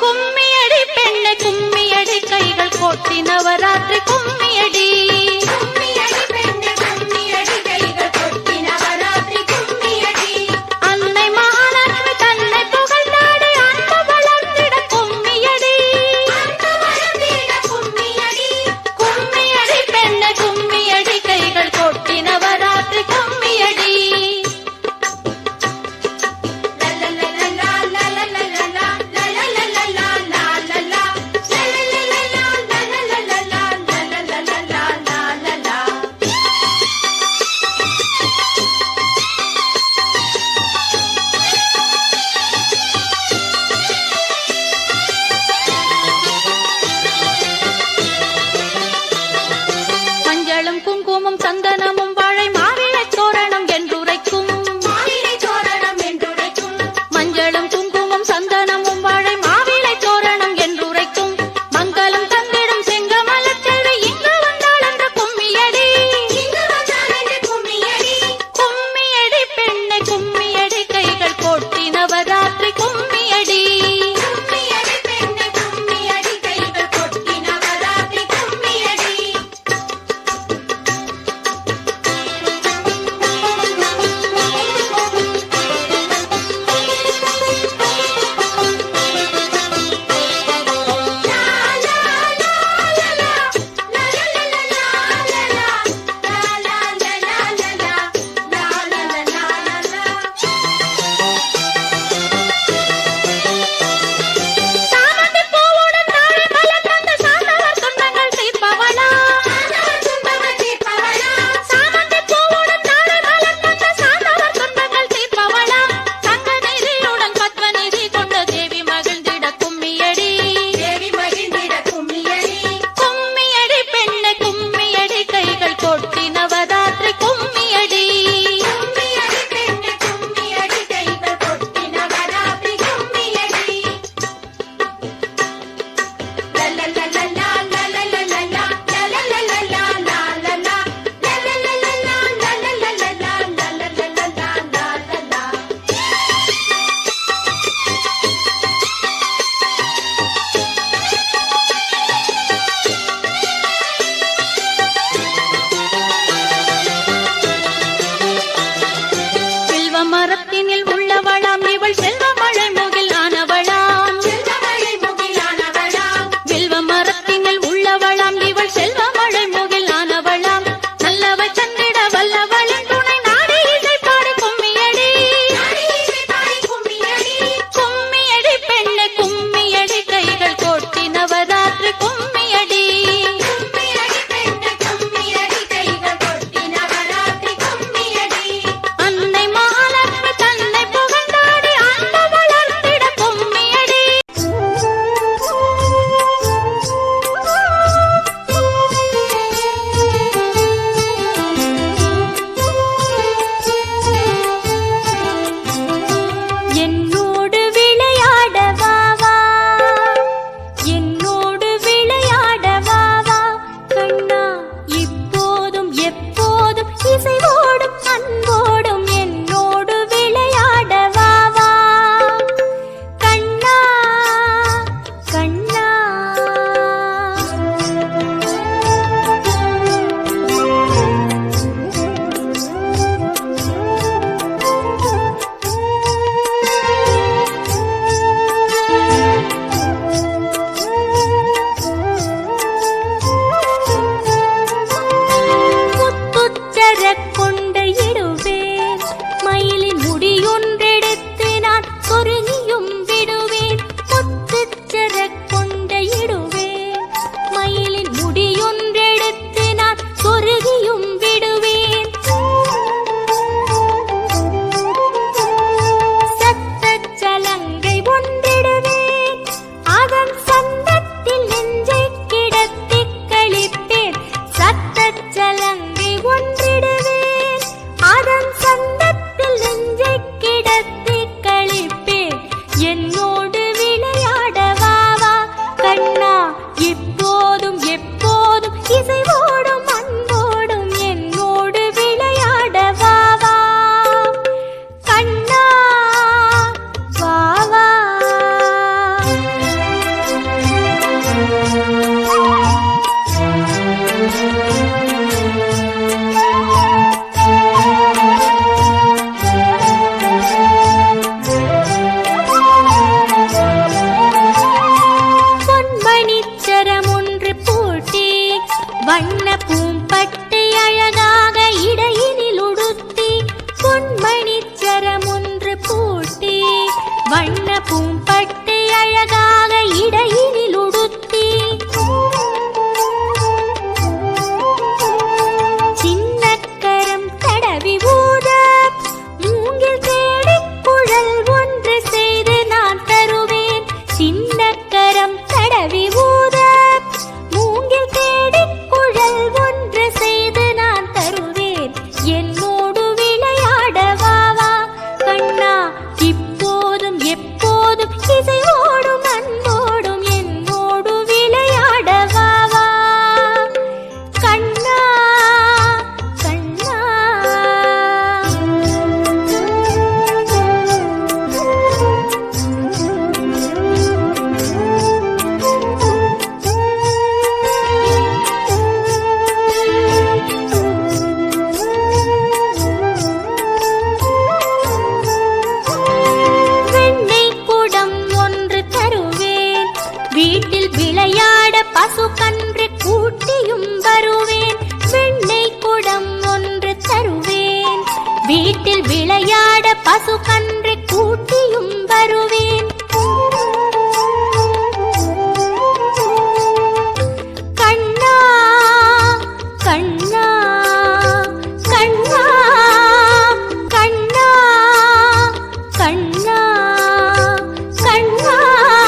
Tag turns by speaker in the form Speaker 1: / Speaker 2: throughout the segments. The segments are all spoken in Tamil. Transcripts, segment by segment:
Speaker 1: கும்மியடி பெண்ணை கும்மியடி கைகள் கோட்டி நவராத்திரி கும்மியடி அன்னை மகாலட்சுமி தன்னை புகழ்ந்தாடி அன்பு வளர்ந்திட கும்மியடி கும்மியடி பெண்ணை கும்மியடி கைகள் கோட்டி நவராத்திரி கும்மியடி
Speaker 2: கரம் தடவி ஊத மூங்கில் தேடி குழல் ஒன்று செய்து நான் தருவேன் என்னோடு விளையாட வாவா கண்ணா இப்போதும் எப்போதும் இசையோடும் அன்போடும் என்னோடு விளையாட வாவா கண்ணா கண்ணா வீட்டில் விளையாட பசு கன்று கூட்டியும் வருவேன் வெண்ணெய் குடம் ஒன்று தருவேன் வீட்டில் விளையாட பசு கன்று கூட்டியும் வருவேன் கண்ணா கண்ணா கண்ணா கண்ணா கண்ணா கண்ணா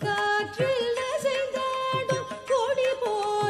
Speaker 3: காற்றில் அசைந்தாடும் கொடி போல்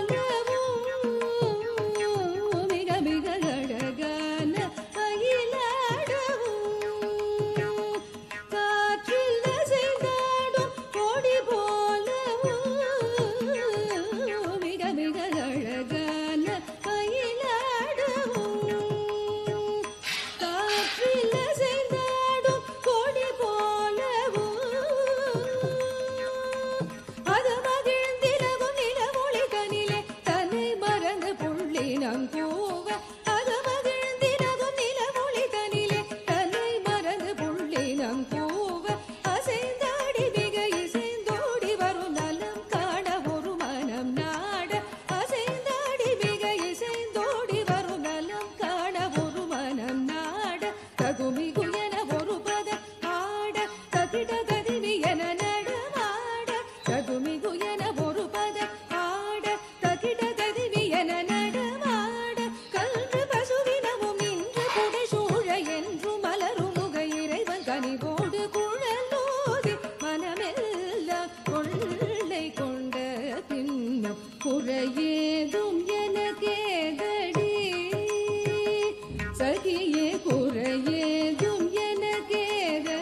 Speaker 3: இன்னும் குறையேதும் எனக்கேதடி சகியே குறையேதும் எனக்கேதடி.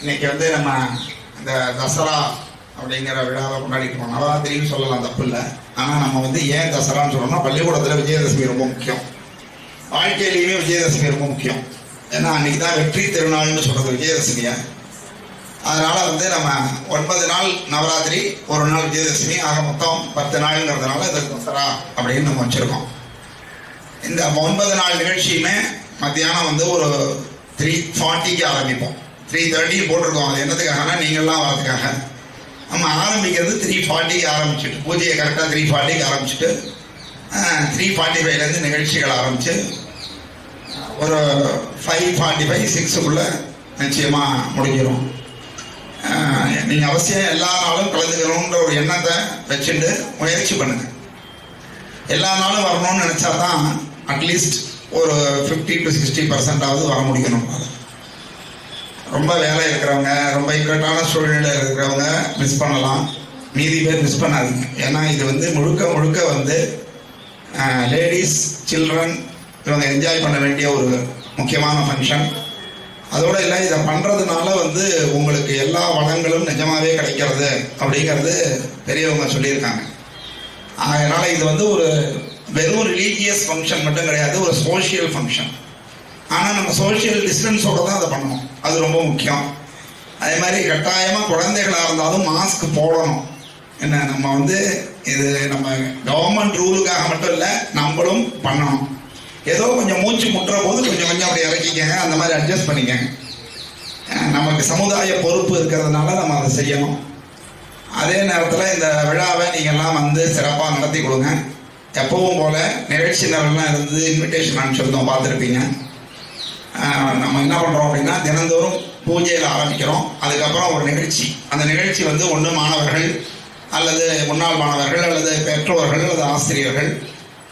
Speaker 4: இன்னைக்கு வந்து நம்ம இந்த தசரா அப்படிங்கிற விழாவை கொண்டாடிக்கிறோம். நவராத்திரின்னு சொல்லலாம், தப்பு இல்லை. ஆனால் நம்ம வந்து ஏன் தசரான்னு சொல்லணும்னா, பள்ளிக்கூடத்தில் விஜயதசமி ரொம்ப முக்கியம், வாழ்க்கையிலையுமே விஜயதசமி ரொம்ப முக்கியம். ஏன்னா அன்னைக்கு தான் வெற்றி திருநாள்னு சொல்றது விஜயதசமியை. அதனால வந்து நம்ம 9 நாள் நவராத்திரி, ஒரு நாள் விஜயதசமி, ஆக மொத்தம் 10 நாளுங்கிறதுனால இது தசரா அப்படின்னு நம்ம வச்சிருக்கோம். இந்த 9 நாள் நிகழ்ச்சியுமே மத்தியானம் வந்து ஒரு 3:40க்கு ஆரம்பிப்போம். 3:30 போட்டிருக்கோம். அது என்னதுக்காகனா நீங்கள்லாம் வரதுக்காக. நம்ம ஆரம்பிக்கிறது 3:40க்கு ஆரம்பிச்சுட்டு, பூஜையை கரெக்டாக 3:40க்கு ஆரம்பிச்சுட்டு 3:45லேருந்து நிகழ்ச்சிகள் ஆரம்பித்து ஒரு 5:45, 6க்குள்ளே நிச்சயமாக முடிஞ்சிடும். நீங்கள் அவசியம் எல்லா நாளும் கலந்துக்கணுன்ற ஒரு எண்ணத்தை வச்சுட்டு முயற்சி பண்ணுங்க. எல்லா நாளும் வரணும்னு நினச்சா தான் அட்லீஸ்ட் ஒரு 50 to 60% வர முடிக்கணும். ரொம்ப வேலை இருக்கிறவங்க, ரொம்ப இக்கட்டான சூழ்நிலை இருக்கிறவங்க மிஸ் பண்ணலாம், மீதி பேர் மிஸ் பண்ணாதீங்க. ஏன்னா இது வந்து முழுக்க முழுக்க வந்து லேடிஸ், சில்ட்ரன் இவங்க என்ஜாய் பண்ண வேண்டிய ஒரு முக்கியமான ஃபங்க்ஷன். அதோடு இல்லை, இதை பண்ணுறதுனால வந்து உங்களுக்கு எல்லா வளங்களும் நிஜமாகவே கிடைக்கிறது அப்படிங்கிறது பெரியவங்க சொல்லியிருக்காங்க. அதனால் இது வந்து ஒரு வெறும் ரிலீஜியஸ் ஃபங்க்ஷன் மட்டும் கிடையாது, ஒரு சோஷியல் ஃபங்க்ஷன். ஆனால் நம்ம சோஷியல் டிஸ்டன்ஸோடு தான் அதை பண்ணணும், அது ரொம்ப முக்கியம். அதே மாதிரி கட்டாயமாக குழந்தைகளாக இருந்தாலும் மாஸ்க் போடணும். என்ன, நம்ம வந்து இது நம்ம கவர்மெண்ட் ரூலுக்காக மட்டும் இல்லை, நம்மளும் பண்ணணும். ஏதோ கொஞ்சம் மூச்சு முட்டுற போது கொஞ்சம் கொஞ்சம் அப்படி இறக்கிக்கங்க, அந்த மாதிரி அட்ஜஸ்ட் பண்ணிக்கங்க. நமக்கு சமுதாய பொறுப்பு இருக்கிறதுனால நம்ம அதை செய்யணும். அதே நேரத்தில் இந்த விழாவை நீங்கள்லாம் வந்து சிறப்பாக நடத்தி கொடுங்க. எப்பவும் போல் நிகழ்ச்சி நிரல்லாம் இருந்து இன்விடேஷன் அனுப்பிச்சிருந்தோம், பார்த்துருப்பீங்க. நம்ம என்ன பண்ணுறோம் அப்படின்னா, தினந்தோறும் பூஜையில் ஆரம்பிக்கிறோம். அதுக்கப்புறம் ஒரு நிகழ்ச்சி, அந்த நிகழ்ச்சி வந்து ஒன்று மாணவர்கள் அல்லது முன்னாள் மாணவர்கள் அல்லது பெற்றோர்கள் அல்லது ஆசிரியர்கள்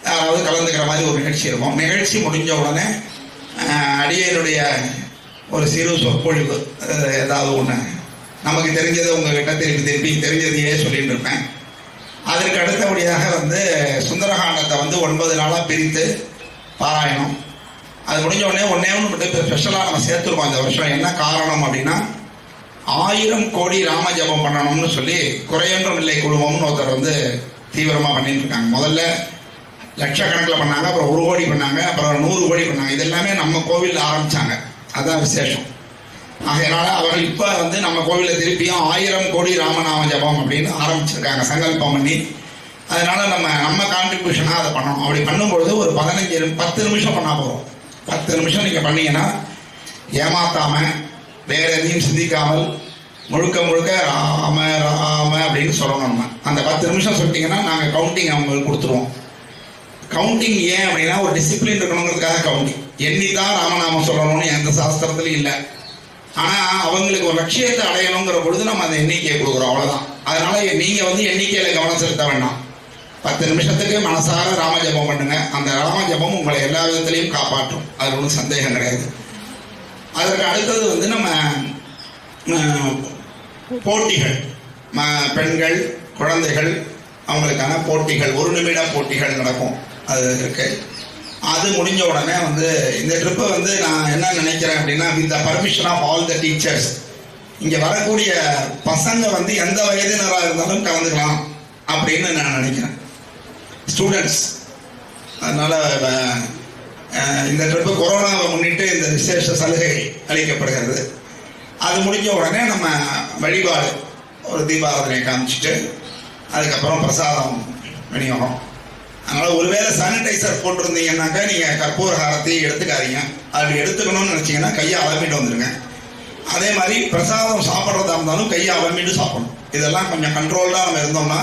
Speaker 4: யாராவது கலந்துக்கிற மாதிரி ஒரு நிகழ்ச்சி இருக்கும். நிகழ்ச்சி முடிஞ்ச உடனே அடியனுடைய ஒரு சிறு சொற்பொழிவு, ஏதாவது ஒன்று நமக்கு தெரிஞ்சதை உங்ககிட்ட திருப்பி தெரிஞ்சதையே சொல்லிட்டு இருப்பேன். அதற்கு அடுத்தபடியாக வந்து சுந்தரகாண்டத்தை வந்து 9 நாளாக பிரித்து பாராயணம். அது முடிஞ்ச உடனே ஒன்று மட்டும் ஸ்பெஷலாக நம்ம சேர்த்துருக்கோம் இந்த வருஷம். என்ன காரணம் அப்படின்னா 1000 கோடி ராம ஜபம் பண்ணணும்னு சொல்லி குறையொன்றும் இல்லை குழுமம்னு ஒருத்தர் வந்து தீவிரமாக பண்ணிட்டு இருக்காங்க. முதல்ல லட்சக்கணக்கில் பண்ணாங்க, அப்புறம் 1 கோடி பண்ணாங்க, அப்புறம் 100 கோடி பண்ணாங்க. இது எல்லாமே நம்ம கோவிலில் ஆரம்பித்தாங்க. அதுதான் விசேஷம். ஆகையினால அவர்கள் இப்போ வந்து நம்ம கோவிலில் திருப்பியும் 1000 கோடி ராமநாம ஜபம் அப்படின்னு ஆரம்பிச்சிருக்காங்க சங்கல்பம் பண்ணி. அதனால நம்ம கான்ட்ரிபியூஷனாக அதை பண்ணணும். அப்படி பண்ணும்பொழுது ஒரு 10 நிமிஷம் பண்ணால் போதும். 10 நிமிஷம் நீங்கள் பண்ணீங்கன்னா ஏமாத்தாமல் வேற எதையும் சிந்திக்காமல் முழுக்க முழுக்க ராம ராம அப்படின்னு சொல்லணும். நம்ம அந்த 10 நிமிஷம் சொல்லிட்டீங்கன்னா நாங்கள் கவுண்டிங் அவங்களுக்கு கொடுத்துருவோம். கவுண்டிங் ஏன் அப்படின்னா ஒரு டிசிப்ளின் இருக்கணுங்கிறதுக்காக கவுண்டிங். எண்ணித்தான் ராமநாமம் சொல்லணும்னு எந்த சாஸ்திரத்துலையும் இல்லை. ஆனால் அவங்களுக்கு ஒரு லட்சியத்தை அடையணுங்கிற பொழுது நம்ம அந்த எண்ணிக்கையை கொடுக்குறோம், அவ்வளோதான். அதனால நீங்கள் வந்து எண்ணிக்கையில் கவனம் செலுத்த வேண்டாம். 10 நிமிஷத்துக்கு மனசார ராமஜபம் பண்ணுங்க. அந்த ராமஜபம் உங்களை எல்லா விதத்திலையும் காப்பாற்றும், அதில் ஒன்றும் சந்தேகம் கிடையாது. அதற்கு அடுத்தது வந்து நம்ம போட்டிகள், பெண்கள் குழந்தைகள் அவங்களுக்கான போட்டிகள், 1 நிமிட போட்டிகள் நடக்கும். அது இருக்கு. அது முடிஞ்ச உடனே வந்து இந்த ட்ரிப்பை வந்து நான் என்ன நினைக்கிறேன் அப்படின்னா, with the permission of all the teachers, இங்கே வரக்கூடிய பசங்க வந்து எந்த வயதினராக இருந்தாலும் கலந்துக்கலாம் அப்படின்னு நான் நினைக்கிறேன், ஸ்டூடெண்ட்ஸ். அதனால் இந்த ட்ரிப்பு கொரோனாவை முன்னிட்டு இந்த விசேஷ சலுகை அளிக்கப்படுகிறது. அது முடிஞ்ச உடனே நம்ம வழிபாடு, ஒரு தீபாராதனை காமிச்சிட்டு அதுக்கப்புறம் பிரசாதம் விநியோகம். அதனால் ஒருவேளை சானிடைசர் போட்டிருந்தீங்கன்னாக்கா நீங்கள் கற்பூர ஹாரத்தையும் எடுத்துக்காதீங்க. அப்படி எடுத்துக்கணும்னு நினச்சிங்கன்னா கையை அலம்பிட்டு வந்துடுங்க. அதே மாதிரி பிரசாதம் சாப்பிட்றதா இருந்தாலும் கையை அலம்பிட்டு சாப்பிடணும். இதெல்லாம் கொஞ்சம் கண்ட்ரோல்டாக நம்ம இருந்தோம்னா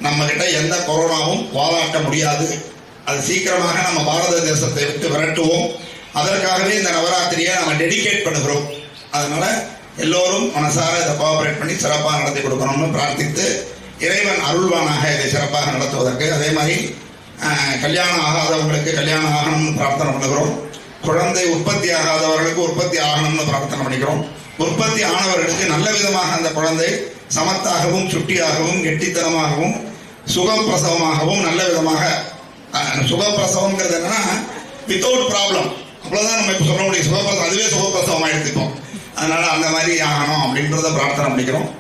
Speaker 4: நம்மக்கிட்ட எந்த கொரோனாவும் வாலாட்ட முடியாது. அது சீக்கிரமாக நம்ம பாரத தேசத்தை விட்டு விரட்டுவோம். அதற்காகவே இந்த நவராத்திரியை நம்ம டெடிகேட் பண்ணுகிறோம். அதனால எல்லோரும் மனசார இதை கோஆபரேட் பண்ணி சிறப்பாக நடத்தி கொடுக்கணும்னு பிரார்த்தித்து, இறைவன் அருள்வானாக இதை சிறப்பாக நடத்துவதற்கு. அதே மாதிரி கல்யாணம் ஆகாதவங்களுக்கு கல்யாணம் ஆகணும்னு பிரார்த்தனை பண்ணுகிறோம். குழந்தை உற்பத்தி ஆகாதவர்களுக்கு உற்பத்தி ஆகணும்னு பிரார்த்தனை பண்ணிக்கிறோம். உற்பத்தி ஆனவர்களுக்கு நல்ல விதமாக அந்த குழந்தை சமத்தாகவும் சுட்டியாகவும் கெட்டித்தனமாகவும் சுகப்பிரசவமாகவும் நல்ல விதமாக, சுகப்பிரசவங்கிறது என்னன்னா வித்தவுட் ப்ராப்ளம், அவ்வளோதான் நம்ம இப்போ சொல்ல முடியும். சுகப்பிரசவம் அதுவே சுகப்பிரசவமாக எடுத்துப்போம். அதனால அந்த மாதிரி ஆகணும் அப்படின்றத பிரார்த்தனை பண்ணிக்கிறோம்.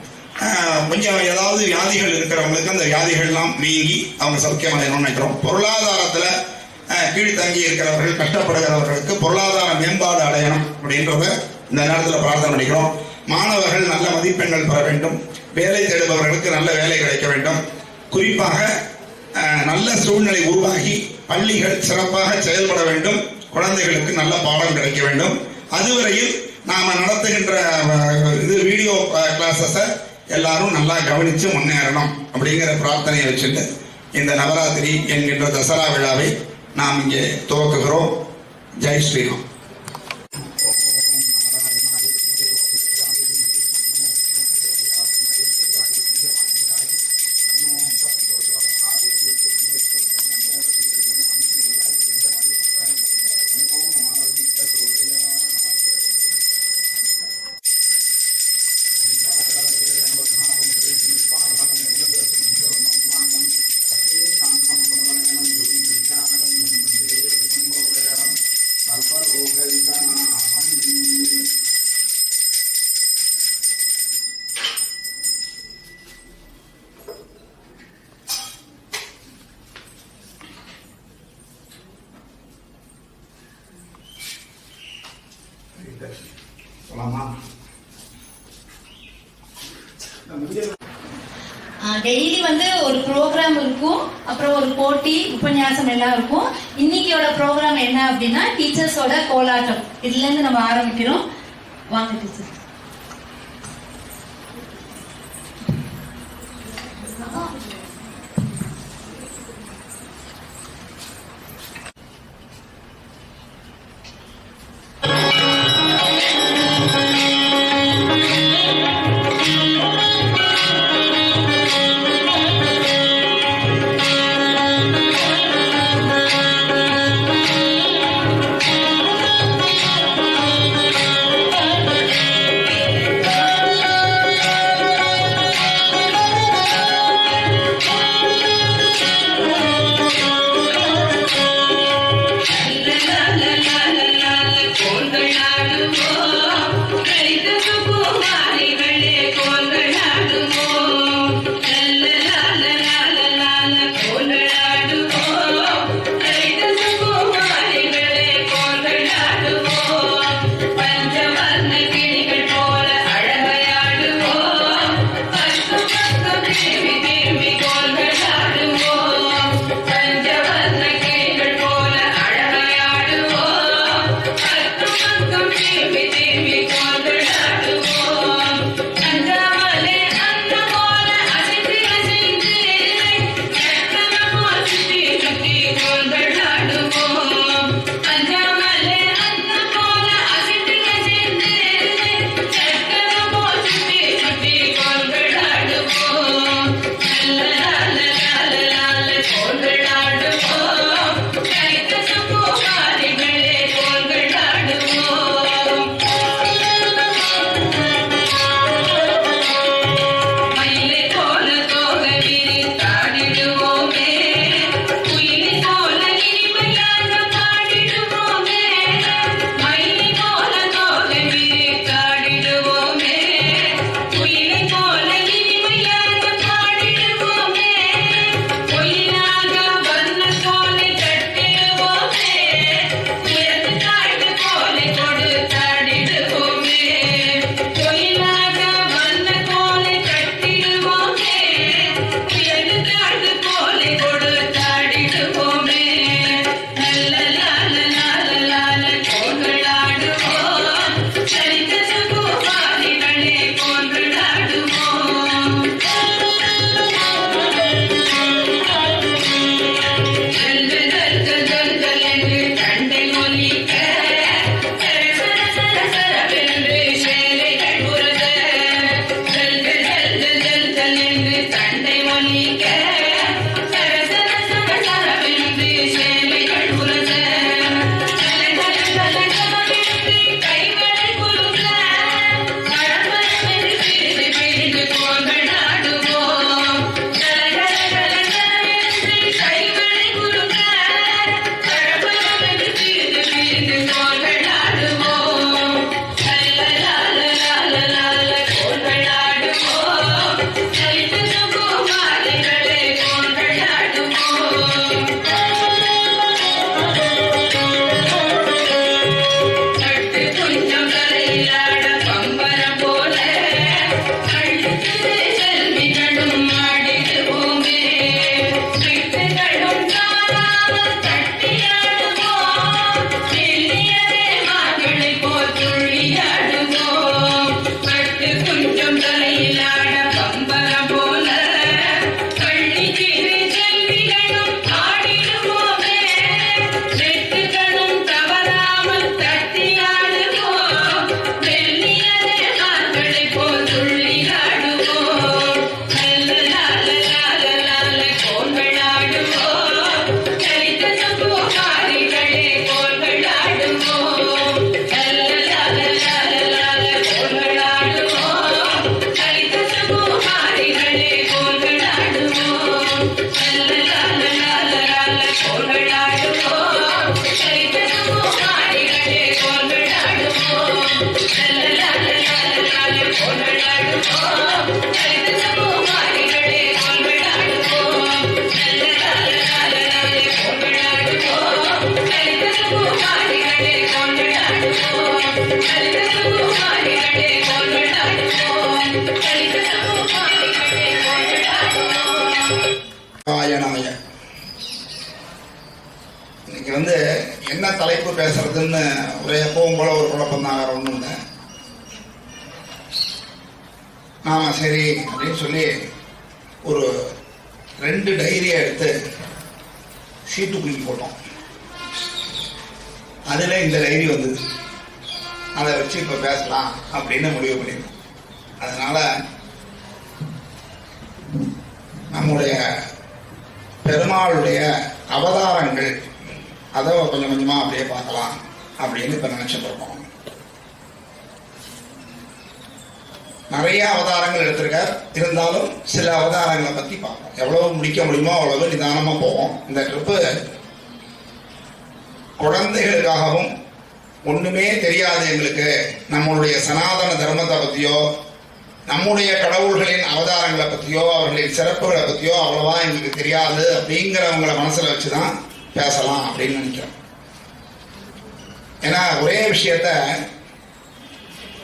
Speaker 4: கொஞ்சம் ஏதாவது வியாதிகள் இருக்கிறவங்களுக்கு அந்த வியாதிகள்லாம் நீங்கி அவங்க சௌக்கியம் அடையணும்னு நினைக்கிறோம். பொருளாதாரத்தில் கீழ்த்தங்கி இருக்கிறவர்கள், கஷ்டப்படுகிறவர்களுக்கு பொருளாதார மேம்பாடு அடையணும் அப்படின்றத இந்த நேரத்தில் பிரார்த்தனை பண்ணிக்கிறோம். மாணவர்கள் நல்ல மதிப்பெண்கள் பெற வேண்டும். வேலை தேடுபவர்களுக்கு நல்ல வேலை கிடைக்க வேண்டும். குறிப்பாக நல்ல சூழ்நிலை உருவாகி பள்ளிகள் சிறப்பாக செயல்பட வேண்டும். குழந்தைகளுக்கு நல்ல பாடம் கிடைக்க வேண்டும். அதுவரையில் நாம் நடத்துகின்ற வீடியோ கிளாஸஸை எல்லாரும் நல்லா கவனித்து முன்னேறணும் அப்படிங்கிற பிரார்த்தனையை வச்சுட்டு இந்த நவராத்திரி என்கின்ற தசரா விழாவை நாம் இங்கே துவக்குகிறோம். ஜெய் ஸ்ரீராம்.
Speaker 1: டெய்லி வந்து ஒரு ப்ரோக்ராம் இருக்கும், அப்புறம் ஒரு போட்டி உபன்யாசம் எல்லாம் இருக்கும். இன்னைக்கோட ப்ரோக்ராம் என்ன அப்படின்னா டீச்சர்ஸோட கோலாட்டம். இதுல இருந்து நம்ம ஆரம்பிக்கிறோம். வாங்க டீச்சர்.
Speaker 5: திரும்பி திரும்பி கோல்களாடுவோம் பஞ்சவர்ண கிளிகள் போல அழகையாடுவோம் பக்கம் பக்கம் திரும்பி திரும்பி கோல்களாடுவோம் அஞ்சாமலே அந்த போல அசைந்து அசைந்து சக்கரமோ சுற்றி சுற்றி கோல்களாடுவோம் அஞ்சாமலே அந்த போல அசைந்து அசைந்து சக்கரமோ சுற்றி சுற்றி கோல்களாடுவோம் லலலலலலல கோல்களாடுவோம் கைத்த சம்பூகாரிகளே கோல்களாடுவோம் மயிலை போல தோகை விரித்தாடிடுவோமே குயிலை போல இனிமையாக பாடிடுவோமே மயிலை போல தோகை விரித்தாடிடுவோமே குயிலை போல இனிமையாக பாடிடுவோமே பொய்யாக வண்ண கோலை கட்டிடுவோமே உயர்ந்து தாழ்ந்து கோலை கொடுத்தாடிடுவோமே பொய்யாக வண்ண கோலை கட்டிடுவோமே உயர்ந்து தாழ்ந்து கோலை கொடுத்தாடிடுவோமே லலலலலலல கோல்களாடுவோம் சரித்த சம்பூகாரிகளே கோல்களாடுவோம் ஜல் ஜல் ஜல் ஜல் ஜல் என்று தண்டை ஒலிக்க சர சர சர சரவென்று சேலைகள் உருக ஜல் ஜல் ஜல் ஜல் ஜல் ஜல் என்று தண்டை ஒலிக்க சர சர சர சரவென்று சேலைகள் உருக ஜல ஜல ஜல ஜலவென்று கைகளை குலுங்க மழமழவென்று பிரிந்து பிரிந்து கோல்களாடுவோம் ஜல ஜல ஜல ஜலவென்று கைகளை குலுங்க மழமழவென்று பிரிந்து பிரிந்து கோல்களாடுவோம் லலலலலலல கோல்களாடுவோம் சரித்த சம்பூகாரிகளே கோல்களாடுவோம் கட்டு கொஞ்சம் தலையிலாட பம்பரம் போல கழுத்து செல்விகளும் ஆடிடுவோமே சிட்டுகளும் தாராமல் தட்டியாடுவோம் மெல்லியதே மார்கழி போல் துள்ளியாடுவோம் கட்டு கொஞ்சம் தலையிலாட பம்பரம் போல கள்ளி சிறு செல்விகளும் ஆடிடுவோமே செட்டுகளும் தவறாமல் தட்டியாடுவோம் மெல்லியதே மார்கழி போல் துள்ளியாடுவோம் லலலலலலல கோல்களாடுவோம் சரித்த சம்பூகாரிகளே கோல்களாடுவோம் லலலலலலல கோல்களாடுவோம் சரித்த சம்பூகாரிகளே கோல்களாடுவோம் லலலலலலல கோல்களாடுவோம் சரித்த சம்பூகாரிகளே கோல்களாடுவோம் லலலலலலல கோல்களாடுவோம் சரித்த சம்பூகாரிகளே கோல்களாடுவோம் லலலலலலல கோல்களாடுவோம் சரித்த சம்பூகாரிகளே கோல்களாடுவோம் சரித்த சம்பூகாரிகளே கோல்களாடுவோம் சரித்த சம்பூகாரிகளே கோல்களாடுவோம்
Speaker 4: ஆயனாய இன்னைக்கு என்ன தலைப்பு பேசுறதுன்னு ஒரே எப்பவும் போல ஒரு குழப்பம் தான், வேற ஒன்றும் இல்லை. நாம சரி அப்படின்னு சொல்லி ஒரு 2 டைரியை எடுத்து சீட்டு குலுக்கி போட்டோம். அதில் இந்த டைரி வந்தது. அதை வச்சு இப்போ பேசலாம் அப்படின்னு முடிவு பண்ணியிருக்கோம். அதனால நம்முடைய பெருமாளுடைய அவதாரங்கள் அதை கொஞ்சம் கொஞ்சமா அப்படியே பார்க்கலாம் அப்படின்னு இப்ப நினைச்சிட்டு இருக்கோம். நிறைய அவதாரங்கள் எடுத்திருக்கார். இருந்தாலும் சில அவதாரங்களை பத்தி பார்ப்போம். எவ்வளவு முடிக்க முடியுமோ அவ்வளவு நிதானமா போவோம். இந்த ட்ரிப்பு குழந்தைகளுக்காகவும் ஒண்ணுமே தெரியாது எங்களுக்கு நம்மளுடைய சனாதன தர்மத்தை பத்தியோ நம்முடைய கடவுள்களின் அவதாரங்களை பத்தியோ அவர்களின் சிறப்புகளை பத்தியோ அவ்வளவா எங்களுக்கு தெரியாது அப்படிங்கிறவங்களை மனசுல வச்சுதான் பேசலாம் அப்படின்னு நினைக்கிறோம். ஏன்னா ஒரே விஷயத்த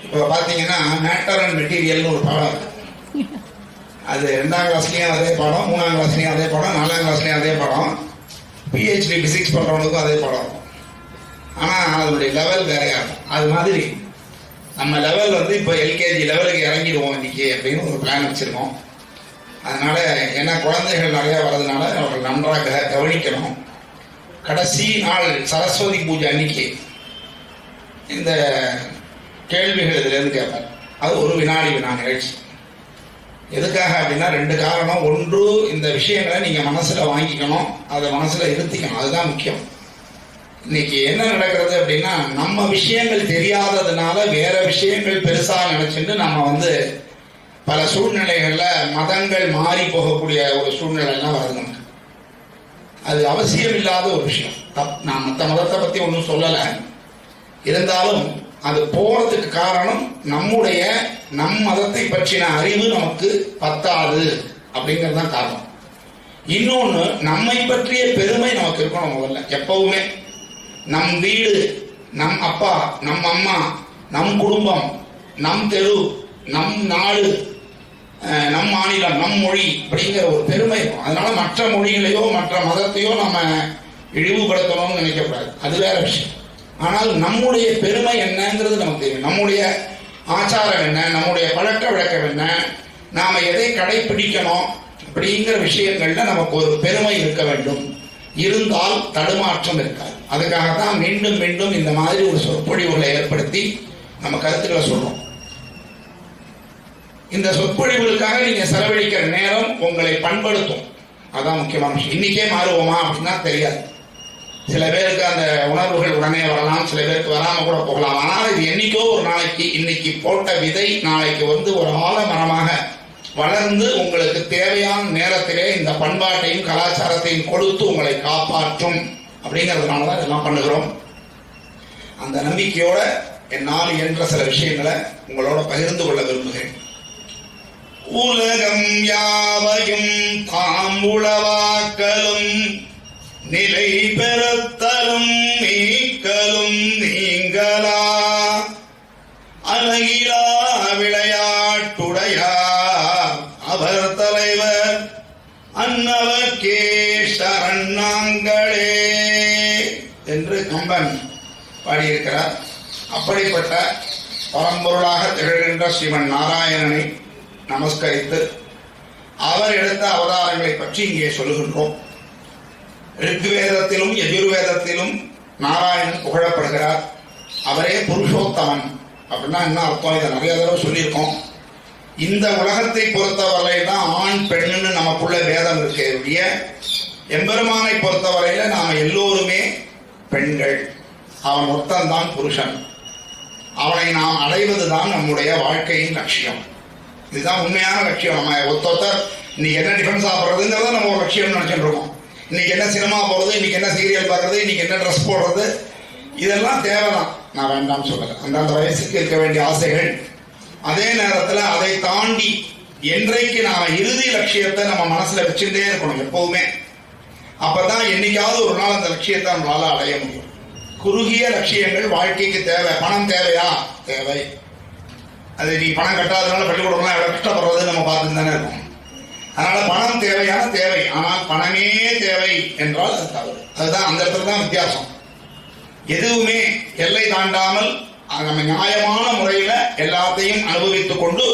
Speaker 4: இப்ப பாத்தீங்கன்னா மேட்டர் அண்ட் மெட்டீரியல்னு ஒரு பாடம் இருக்கு. அது 2ஆம் கிளாஸ்லேயும் அதே பாடம், 3ஆம் கிளாஸ்லேயும் அதே பாடம், 4ஆம் கிளாஸ்லேயும் அதே பாடம், பிஹெச்டி ஃபிசிக்ஸ் பண்ணுறவனுக்கும் அதே பாடம் இருக்கும். ஆனால் அதனுடைய லெவல் வேறையா இருக்கும். அது மாதிரி நம்ம லெவல் வந்து இப்போ எல்கேஜி லெவலுக்கு இறங்கிடுவோம் இன்னைக்கு அப்படின்னு ஒரு பிளான் வச்சுருக்கோம். அதனால் ஏன்னா குழந்தைகள் நிறையா வர்றதுனால அவர்கள் நன்றாக கவனிக்கணும். கடைசி நாள் சரஸ்வதி பூஜை அன்னைக்கு இந்த கேள்விகள் இதுலேருந்து கேட்பேன். அது ஒரு வினாடி வினா நிகழ்ச்சி. எதுக்காக அப்படின்னா 2 காரணம். ஒன்று, இந்த விஷயங்களை நீங்கள் மனசில் வாங்கிக்கணும், அதை மனசில் இருத்திக்கணும். அதுதான் முக்கியம். இன்னைக்கு என்ன நடக்கிறது அப்படின்னா, நம்ம விஷயங்கள் தெரியாததுனால வேற விஷயங்கள் பெருசாக நினைச்சுட்டு நம்ம வந்து பல சூழ்நிலைகள்ல மதங்கள் மாறி போகக்கூடிய ஒரு சூழ்நிலை எல்லாம் வருது நமக்கு. அது அவசியம் இல்லாத ஒரு விஷயம். நான் மற்ற மதத்தை பத்தி ஒன்றும் சொல்லலை, இருந்தாலும் அது போறதுக்கு காரணம் நம் மதத்தை பற்றின அறிவு நமக்கு பத்தாது அப்படிங்கிறது தான் காரணம். இன்னொன்று, நம்மை பற்றிய பெருமை நமக்கு இருக்கணும். முதல்ல எப்பவுமே நம் வீடு, நம் அப்பா, நம் அம்மா, நம் குடும்பம், நம் தெரு, நம் நாடு, நம் மாநிலம், நம் மொழி அப்படிங்கிற ஒரு பெருமை இருக்கும். அதனால மற்ற மொழிகளையோ மற்ற மதத்தையோ நம்ம இழிவுபடுத்தணும்னு நினைக்கக்கூடாது, அது வேற விஷயம். ஆனால் நம்முடைய பெருமை என்னங்கிறது நமக்கு தெரியும். நம்முடைய ஆச்சாரம் என்ன, நம்முடைய பழக்க வழக்கம் என்ன, நாம எதை கடைபிடிக்கணும் அப்படிங்கிற விஷயங்கள்ல நமக்கு ஒரு பெருமை இருக்க வேண்டும். இருந்தால் தடுமாற்றம் இருக்காது. அதுக்காகத்தான் மீண்டும் மீண்டும் இந்த மாதிரி ஒரு சொற்பொழிவுகளை ஏற்படுத்தி நம்ம கருத்துக்களை சொல்றோம். இந்த சொற்பொழிவுகளுக்காக நீங்க செலவழிக்கிற நேரம் உங்களை பண்படுத்தும். அதான் முக்கியமான விஷயம். இன்னைக்கே மாறுவோமா அப்படின்னா தெரியாது. சில பேருக்கு அந்த உணர்வுகள் உடனே வரலாம், சில பேருக்கு வராம கூட போகலாம். ஆனால் இது என்னைக்கோ ஒரு நாளைக்கு, இன்னைக்கு போட்ட விதை நாளைக்கு வந்து ஒரு ஆலமரமாக வளர்ந்து உங்களுக்கு தேவையான நேரத்திலே இந்த பண்பாட்டையும் கலாச்சாரத்தையும் கொடுத்து உங்களை காப்பாற்றும். அப்படிங்கிறதுனால தான் இதெல்லாம் பண்ணுகிறோம். அந்த நம்பிக்கையோட என்னால் என்ற சில விஷயங்களை உங்களோட பகிர்ந்து கொள்ள விரும்புகிறேன். உலகம் யாவையும் தாம் உளவாக்கலும் நிலை பெறுத்தலும் நீக்கலும் நீங்களா அழகிலா விளையாட்டுடையார் அவர் தலைவர் அன்னவர்க்கே சரணாங்களே என்று கம்பன் பாடியிருக்கிறார். அப்படிப்பட்ட பரம்பொருளாக திகழ்கின்ற ஸ்ரீமன் நாராயணனை நமஸ்கரித்து அவர் எடுத்த அவதாரங்களை பற்றி இங்கே சொல்லுகின்றோம். ரிக்வேதத்திலும் எஜுர்வேதத்திலும் நாராயணன் புகழப்படுகிறார். அவரே புருஷோத்தமன். அப்படின்னா என்ன அர்த்தம்? இதை நிறைய தடவை சொல்லியிருக்கோம். இந்த உலகத்தை பொறுத்தவரை தான் ஆண் பெண்ணுன்னு நமக்குள்ள வேதம் இருக்கிற எம்பெருமானை பொறுத்தவரையில நாம எல்லோருமே பெண்கள். அவன் ஒருத்தன்தான் புருஷன். அவனை நாம் அடைவதுதான் நம்முடைய வாழ்க்கையின் லட்சியம். இதுதான் உண்மையான லட்சியம். நம்ம ஒருத்தர் இன்னைக்கு என்ன டிஃபன் சாப்பிட்றதுங்கிறத நம்ம ஒரு லட்சியம் நினைச்சுட்டு இருக்கோம். இன்னைக்கு என்ன சினிமா போறது, இன்னைக்கு என்ன சீரியல் பார்க்கறது, இன்னைக்கு என்ன ட்ரெஸ் போடுறது, இதெல்லாம் தேவைதான். நான் வேண்டாம் சொல்லலை. அந்தந்த வயசுக்கு இருக்க வேண்டிய ஆசைகள். அதே நேரத்தில் அதை தாண்டி என்றைக்கு நாம இறுதி லட்சியத்தை நம்ம மனசுல வச்சுட்டே இருக்கணும் எப்பவுமே. அப்பதான் என்னைக்காவது ஒரு நாள் அந்த லட்சியத்தை நம்மளால அடைய முடியும். குறுகிய லட்சியங்கள் வாழ்க்கைக்கு தேவை. பணம் தேவையா? தேவை. அது நீ பணம் கட்டாதனால பள்ளிக்கூடம்லாம் எவ்வளவு கஷ்டப்படுறது நம்ம பார்த்துட்டு தானே இருக்கோம். அதனால பணம் தேவையான தேவை. ஆனால் பணமே தேவை என்றால் அது தவறு. அதுதான் அந்த இடத்துல தான் வித்தியாசம். எதுவுமே எல்லை தாண்டாமல் நம்ம நியாயமான முறையில எல்லாத்தையும் அனுபவித்துக் கொண்டு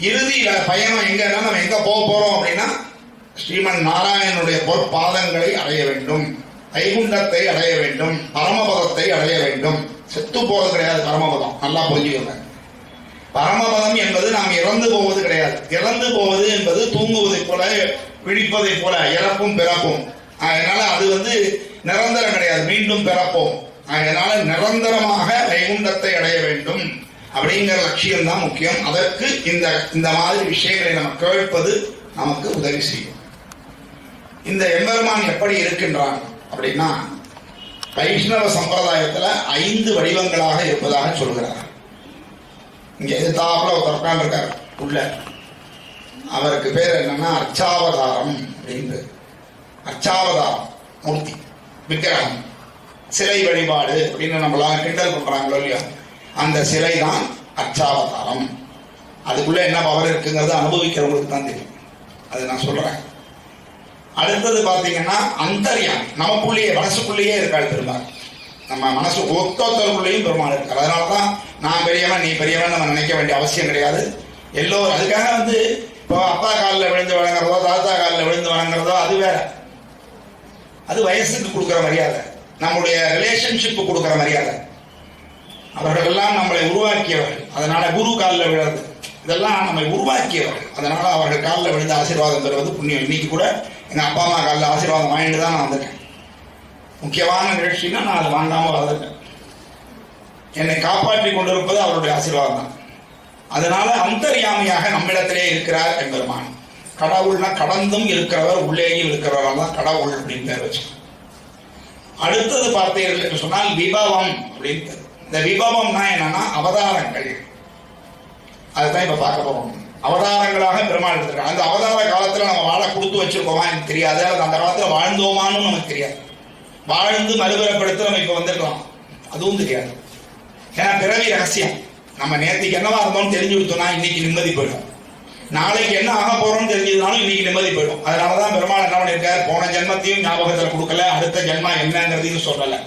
Speaker 4: இறுதியில பயணம் எங்கன்னா நம்ம எங்க போக போறோம் அப்படின்னா ஸ்ரீமன் நாராயணனுடைய பொற்பாதங்களை அடைய வேண்டும், வைகுண்டத்தை அடைய வேண்டும், பரமபதத்தை அடைய வேண்டும். செத்து போவது கிடையாது பரமபதம். நல்லா புரிஞ்சுக்கோங்க. பரமபதம் என்பது நாம் இறந்து போவது கிடையாது. இறந்து போவது என்பது தூங்குவதை போல, விழிப்பதை போல, இறப்பும் பிறப்பும். அதனால அது நிரந்தரம் கிடையாது. மீண்டும் பிறப்போம். அதனால நிரந்தரமாக வைகுண்டத்தை அடைய வேண்டும் அப்படிங்கிற லட்சியம் தான் முக்கியம். அதற்கு இந்த மாதிரி விஷயங்களை நம்ம கேட்பது நமக்கு உதவி செய்யும். இந்த எம்பெருமான் எப்படி இருக்கின்றான் அப்படின்னா வைஷ்ணவ சம்பிரதாயத்துல 5 வடிவங்களாக இருப்பதாக சொல்கிறார். இங்க எதிர்த்தாப்புல ஒருத்தர் உட்கார்ந்துருக்காரு உள்ள. அவருக்கு பேர் என்னன்னா அர்ச்சாவதாரம் அப்படின்னு. அர்ச்சாவதாரம் மூர்த்தி, விக்கிரகம், சிலை வழிபாடு அப்படின்னு நம்மளால கிண்டல் பண்றாங்களோ இல்லையா, அந்த சிலை தான் அர்ச்சாவதாரம். அதுக்குள்ள என்ன பவர் இருக்குங்கிறது அனுபவிக்கிறவங்களுக்கு தான் தெரியும். அது நான் சொல்றேன். அடுத்தது பாத்தீங்கன்னா அந்தர்யாமி, நமக்குள்ளேயே மனசுக்குள்ளேயே இருக்காள் பெருமாள். நம்ம மனசு ஒத்தொத்தருக்குள்ளேயும் பெருமாள் இருக்கார். அதனாலதான் நான் பெரியவன் நீ பெரியவன் நம்ம நினைக்க வேண்டிய அவசியம் கிடையாது. எல்லோரும் அதுக்காக வந்து இப்போ அப்பா காலில் விழுந்து வணங்குறதோ தாத்தா காலில் விழுந்து வணங்குறதோ அது வேற. அது வயசுக்கு கொடுக்குற மரியாதை, நம்முடைய ரிலேஷன்ஷிப்பு கொடுக்குற மரியாதை. அவர்கள் எல்லாம் நம்மளை உருவாக்கியவர்கள். அதனால குரு காலில் விழுறது இதெல்லாம் நம்மை உருவாக்கியவர்கள். அதனால அவர்கள் காலில் விழுந்து ஆசீர்வாதம் பெறுவது புண்ணியம். இன்னைக்கு கூட எங்க அப்பா அம்மா காலில் ஆசீர்வாதம் வாங்கிட்டு தான் நான் வந்திருக்கேன். முக்கியமான நிகழ்ச்சினா நான் அதை வாங்காம வந்திருக்கேன். என்னை காப்பாற்றி கொண்டிருப்பது அவருடைய ஆசீர்வாதம் தான். அதனால அந்தர்யாமியாக நம்மிடத்திலே இருக்கிறார் எம்பெருமான். கடவுள்னா கடந்தும் இருக்கிறவர் உள்ளேயும் இருக்கிறவர் தான் கடவுள் அப்படின்னு பேர் வச்சு. அடுத்தது பார்த்தீர்கள் என்று சொன்னால் விபவம் அப்படின்னு. இந்த விபவம்னா என்னன்னா அவதாரங்கள். அதுதான் இப்ப பார்க்க போறோம். அவதாரங்களாக பெருமாள் எடுத்திருக்காங்க. அந்த அவதார காலத்துல நம்ம வாழ கொடுத்து வச்சிருக்கோமா எனக்கு தெரியாது, அல்லது அந்த காலத்துல வாழ்ந்தோமான்னு நமக்கு தெரியாது. வாழ்ந்து மறுபிறப்படுத்த நம்ம இப்ப வந்திருக்கலாம் அதுவும் தெரியாது. ஏன்னா பிறவி ரகசியம். நம்ம நேற்றுக்கு என்னவா இருந்தோம்னு தெரிஞ்சு கொடுத்தோம்னா இன்னைக்கு நிம்மதி போயிடும். நாளைக்கு என்ன ஆக போறோம்னு தெரிஞ்சதுனாலும் இன்னைக்கு நிம்மதி போயிடும். அதனாலதான் பெருமாள் என்ன பண்ணிருக்காரு, போன ஜென்மத்தையும் ஞாபகத்துல கொடுக்கல, அடுத்த ஜென்மா என்னங்கிறதையும் சொல்லல.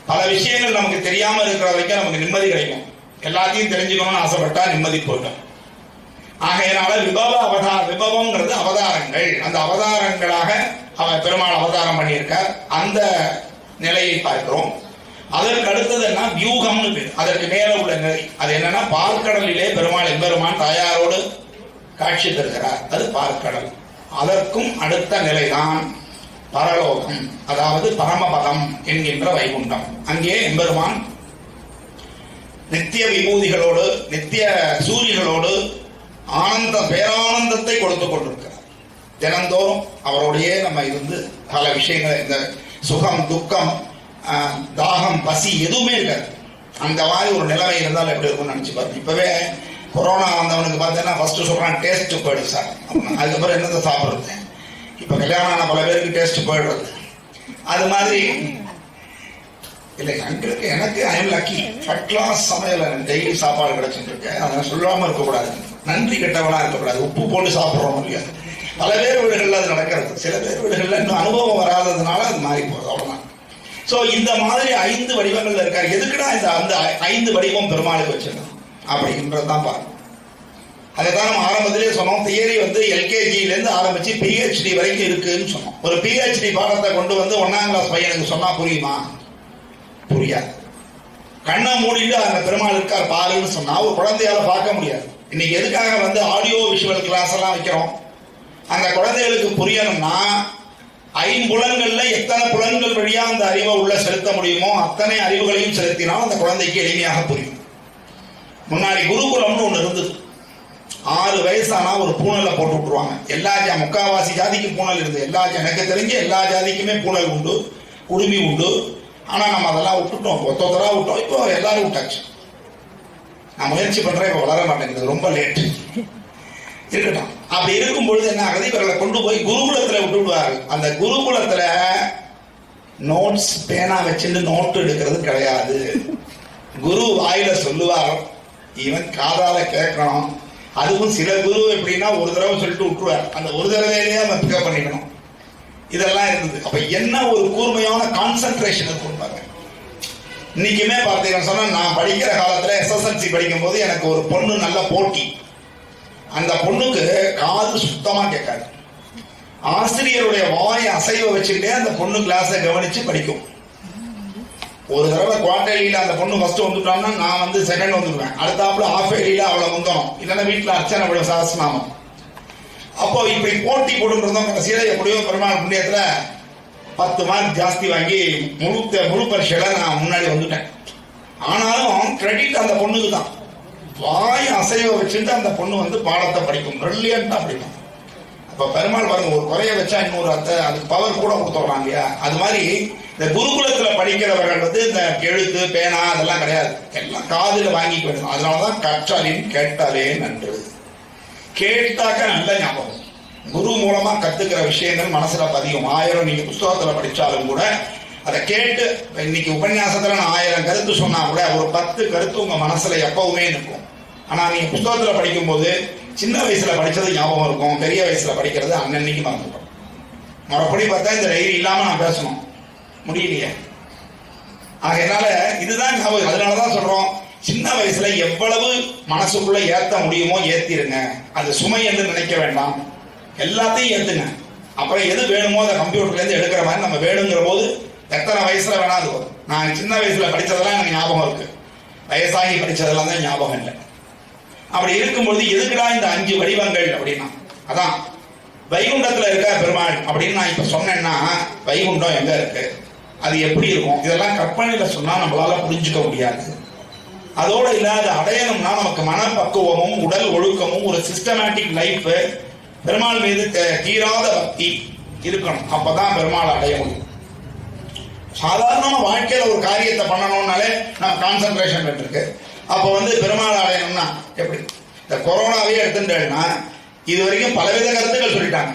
Speaker 4: பல விஷயங்கள் நமக்கு தெரியாம இருக்கிற வரைக்கும் நமக்கு நிம்மதி கிடைக்கும். எல்லாத்தையும் தெரிஞ்சுக்கணும்னு ஆசைப்பட்டா நிம்மதி போயிடும். ஆகையினால விபவம்ங்கிறது அவதாரங்கள். அந்த அவதாரங்களாக அவர் பெருமாள் அவதாரம் பண்ணியிருக்கார். அந்த நிலையை பார்க்கிறோம். அதற்கு அடுத்தது என்ன, வியூகம்னு பேர். அதற்கு மேல உள்ள நிலை அது என்னன்னா, பார்க்கடலிலே பெருமாள் எம்பெருமான் தாயாரோடு காட்சி தருகிறார். அது பார்க்கடல். அதற்கும் அடுத்த நிலைதான் பரலோகம், அதாவது பரமபதம் என்கின்ற வைகுண்டம். அங்கே எம்பெருமான் நித்திய விபூதிகளோடு நித்திய சூரியர்களோடு பேரானந்தத்தை கொடுத்து கொண்டிருக்கிறார். தினந்தோறும் அவரோடையே நம்ம இருந்து பல விஷயங்களை, இந்த சுகம் துக்கம் தாகம் பசி எதுவுமே இருக்காது. அந்த மாதிரி ஒரு நிலைமை இருந்தால் எப்படி இருக்கும்னு நினைச்சு பாருங்க. இப்பவே கொரோனா வந்தவனுக்கு பார்த்தீங்கன்னா ஃபர்ஸ்ட் சொல்றான் டேஸ்ட் போயிடுது சார், அதுக்கப்புறம் என்னத்தை சாப்பிடுறது. இப்ப கல்யாணம் ஆன பல பேருக்கு டேஸ்ட் போயிடுறது. அது மாதிரி இல்லை எங்களுக்கு, எனக்கு I am lucky. First class சமையல் டெய்லி சாப்பாடு கிடைச்சிட்டு இருக்கேன். அதை சொல்லாம இருக்கக்கூடாது, நன்றி கெட்டவனா இருக்கக்கூடாது. உப்பு போட்டு சாப்பிட்றோம் இல்லையா, பல பேர் வீடுகள்ல அது நடக்கிறது. சில பேர் வீடுகள்ல இன்னும் அனுபவம் வராததுனால அது மாறி போகுது, அவ்வளவுதான். சோ இந்த மாதிரி 5 வடிவங்கள்ல இருக்காரு. எதுக்குடா இந்த அந்த 5 வடிவம் பெருமாளுக்கு வச்சிருக்கோம் அப்படின்றதுதான் பாருங்க. அதைதான் நம்ம ஆரம்பத்திலேயே சொன்னோம். தியரி வந்து எல்கேஜில இருந்து ஆரம்பிச்சு பிஹெச்டி வரைக்கும் இருக்குன்னு சொன்னோம். ஒரு பிஹெச்டி பாடத்தை கொண்டு வந்து 1ஆம் கிளாஸ் பையனுக்கு சொன்னா புரியுமா? புரியாது. கண்ணை மூடிட்டு அந்த பெருமாள் இருக்கார் பாருன்னு சொன்னா ஒரு குழந்தையால பார்க்க முடியாது. இன்னைக்கு எதுக்காக வந்து ஆடியோ விஷுவல் கிளாஸ் எல்லாம் வைக்கிறோம்? அந்த குழந்தைகளுக்கு புரியணும்னா 5 புலன்கள்ல எத்தனை புலன்கள் வழியா அந்த அறிவை உள்ள செலுத்த முடியுமோ அத்தனை அறிவுகளையும் செலுத்தினால் அந்த குழந்தைக்கு எளிமையாக புரியும். முன்னாடி குருகுலம்னு ஒண்ணு இருந்தது. 6 வயசானா ஒரு பூனலை போட்டு விட்டுருவாங்க. எல்லா முக்காவாசி ஜாதிக்கு பூனல் இருந்தது. எனக்கு தெரிஞ்ச எல்லா ஜாதிக்குமே பூனல் உண்டு, குடுமி உண்டு. ஆனா நம்ம அதெல்லாம் விட்டுட்டோம், ஒத்தொத்தரா விட்டோம். இப்போ எல்லாரும் விட்டாச்சு. நான் முயற்சி பண்றேன், இப்ப வளர மாட்டேங்குது, ரொம்ப லேட் இருக்கட்டும். அப்படி இருக்கும் பொழுது என்ன ஆகுது, இவர்களை கொண்டு போய் குருகுலத்துல விட்டுவிடுவார்கள். அந்த குருகுலத்துல நோட்ஸ் பேனா வச்சுட்டு நோட்டு எடுக்கிறது கிடையாது. குரு வாயில சொல்லுவார், இவன் காதால கேட்கணும். அதுவும் சில குரு எப்படின்னா ஒரு தடவை சொல்லிட்டு விட்டுருவார், அந்த ஒரு தடவையிலேயே அவன் பிக்கப் பண்ணிக்கணும். இதெல்லாம் இருந்தது. அப்ப என்ன ஒரு கூர்மையான கான்சென்ட்ரேஷன் கொடுப்பாங்க. இன்னைக்குமே பார்த்தீங்கன்னு சொன்னா, நான் படிக்கிற காலத்துல SSLC படிக்கும் போது எனக்கு ஒரு பொண்ணு நல்ல போட்டி. அந்த பொண்ணுக்கு காது சுத்தமா கேட்காது. ஆசிரியருடைய வாய் அசைவ வச்சுக்கிட்டே அந்த பொண்ணு கிளாஸை கவனிச்சு படிக்கும். ஒரு தடவை குவார்டர்லியில அந்த பொண்ணு ஃபர்ஸ்ட் வந்துட்டான்னா நான் வந்து செகண்ட் வந்துடுவேன். அடுத்தாப்புல ஹாஃப் இயர்லியில அவளை முந்தணும், இல்லைன்னா வீட்டுல அர்ச்சனை விட சாஸ்திரநாமம். அப்போ இப்படி போட்டி போட்டுருந்தோம். கடைசியில எப்படியோ பெருமாள் புண்ணியத்துல 10 மார்க் ஜாஸ்தி வாங்கி முழு பரீட்சையில நான் முன்னாடி வந்துட்டேன். ஆனாலும் கிரெடிட் அந்த பொண்ணுக்கு தான். வாய் அசைவ வச்சுட்டு அந்த பொண்ணு வந்து பாடத்தை படிக்கும், பிரில்லியண்டா படிக்கும். அப்ப பெருமாள் பாருங்க, ஒரு குறைய வச்சா இன்னொரு அதுக்கு பவர் கூட கொடுத்துடலாம் இல்லையா? அது மாதிரி இந்த குருகுலத்துல படிக்கிறவர்கள் வந்து இந்த எழுத்து பேனா அதெல்லாம் கிடையாது, எல்லாம் காதுல வாங்கிக்க வேண்டும். அதனாலதான் கற்றாலின் கேட்டாலே நன்று. கேட்டாக்க நல்ல ஞாபகம். குரு மூலமா கத்துக்கிற விஷயங்கள் மனசுல பதியும். 1000 நீங்க புஸ்தகத்துல படிச்சாலும் கூட அதை கேட்டு, இன்னைக்கு உபன்யாசத்துல நான் 1000 கருத்து சொன்னா கூட ஒரு 10 கருத்து உங்க மனசுல எப்பவுமே நிற்கும். ஆனா நீங்க புஸ்தகத்துல படிக்கும் போது சின்ன வயசுல படிச்சது ஞாபகம் இருக்கும், பெரிய வயசுல படிக்கிறது அன்னன்னைக்கு மறந்துட்டோம். மறுபடி பார்த்தா இந்த டைரி இல்லாம நான் பேசணும் முடியலையே. ஆகையினால இதுதான் ஞாபகம். அதனாலதான் சொல்றோம், சின்ன வயசுல எவ்வளவு மனசுக்குள்ள ஏத்த முடியுமோ ஏத்திருங்க. அது சுமை என்று நினைக்க வேண்டாம், எல்லாத்தையும் ஏத்துங்க. அப்புறம் எது வேணுமோ அதை கம்ப்யூட்டர்ல இருந்து எடுக்கிற மாதிரி நம்ம வேணுங்கிற போது எத்தனை வயசுல வேணா அது வரும். நான் சின்ன வயசுல படிச்சதெல்லாம் எனக்கு ஞாபகம் இருக்கு, வயசாகி படிச்சதெல்லாம் தான் ஞாபகம் இல்லை. அப்படி இருக்கும்பொழுது எதுக்குடா இந்த 5 வடிவங்கள் அப்படின்னா, அதான் வைகுண்டத்துல இருக்க பெருமாள் அப்படின்னு நான் இப்ப சொன்னேன்னா, வைகுண்டம் எங்க இருக்கு, அது எப்படி இருக்கும், இதெல்லாம் கற்பனையில சொன்னா நம்மளால புரிஞ்சுக்க முடியாது. அதோட இல்லாத அடையணும்னா நமக்கு மனப்பக்குவமும் உடல் ஒழுக்கமும் ஒரு சிஸ்டமேட்டிக் லைஃப், பெருமாள் மீது தீராத பக்தி இருக்கணும். அப்பதான் பெருமாள் அடைய முடியும். சாதாரணமா வாழ்க்கையில ஒரு காரியத்தை பண்ணணும்னாலே நம்ம கான்சென்ட்ரேஷன் இருக்கு. அப்போ பெருமாள் அடையணும்னா எப்படி? இந்த கொரோனாவே எடுத்துட்டேன்னா இது வரைக்கும் பலவித கருத்துக்கள் சொல்லிட்டாங்க.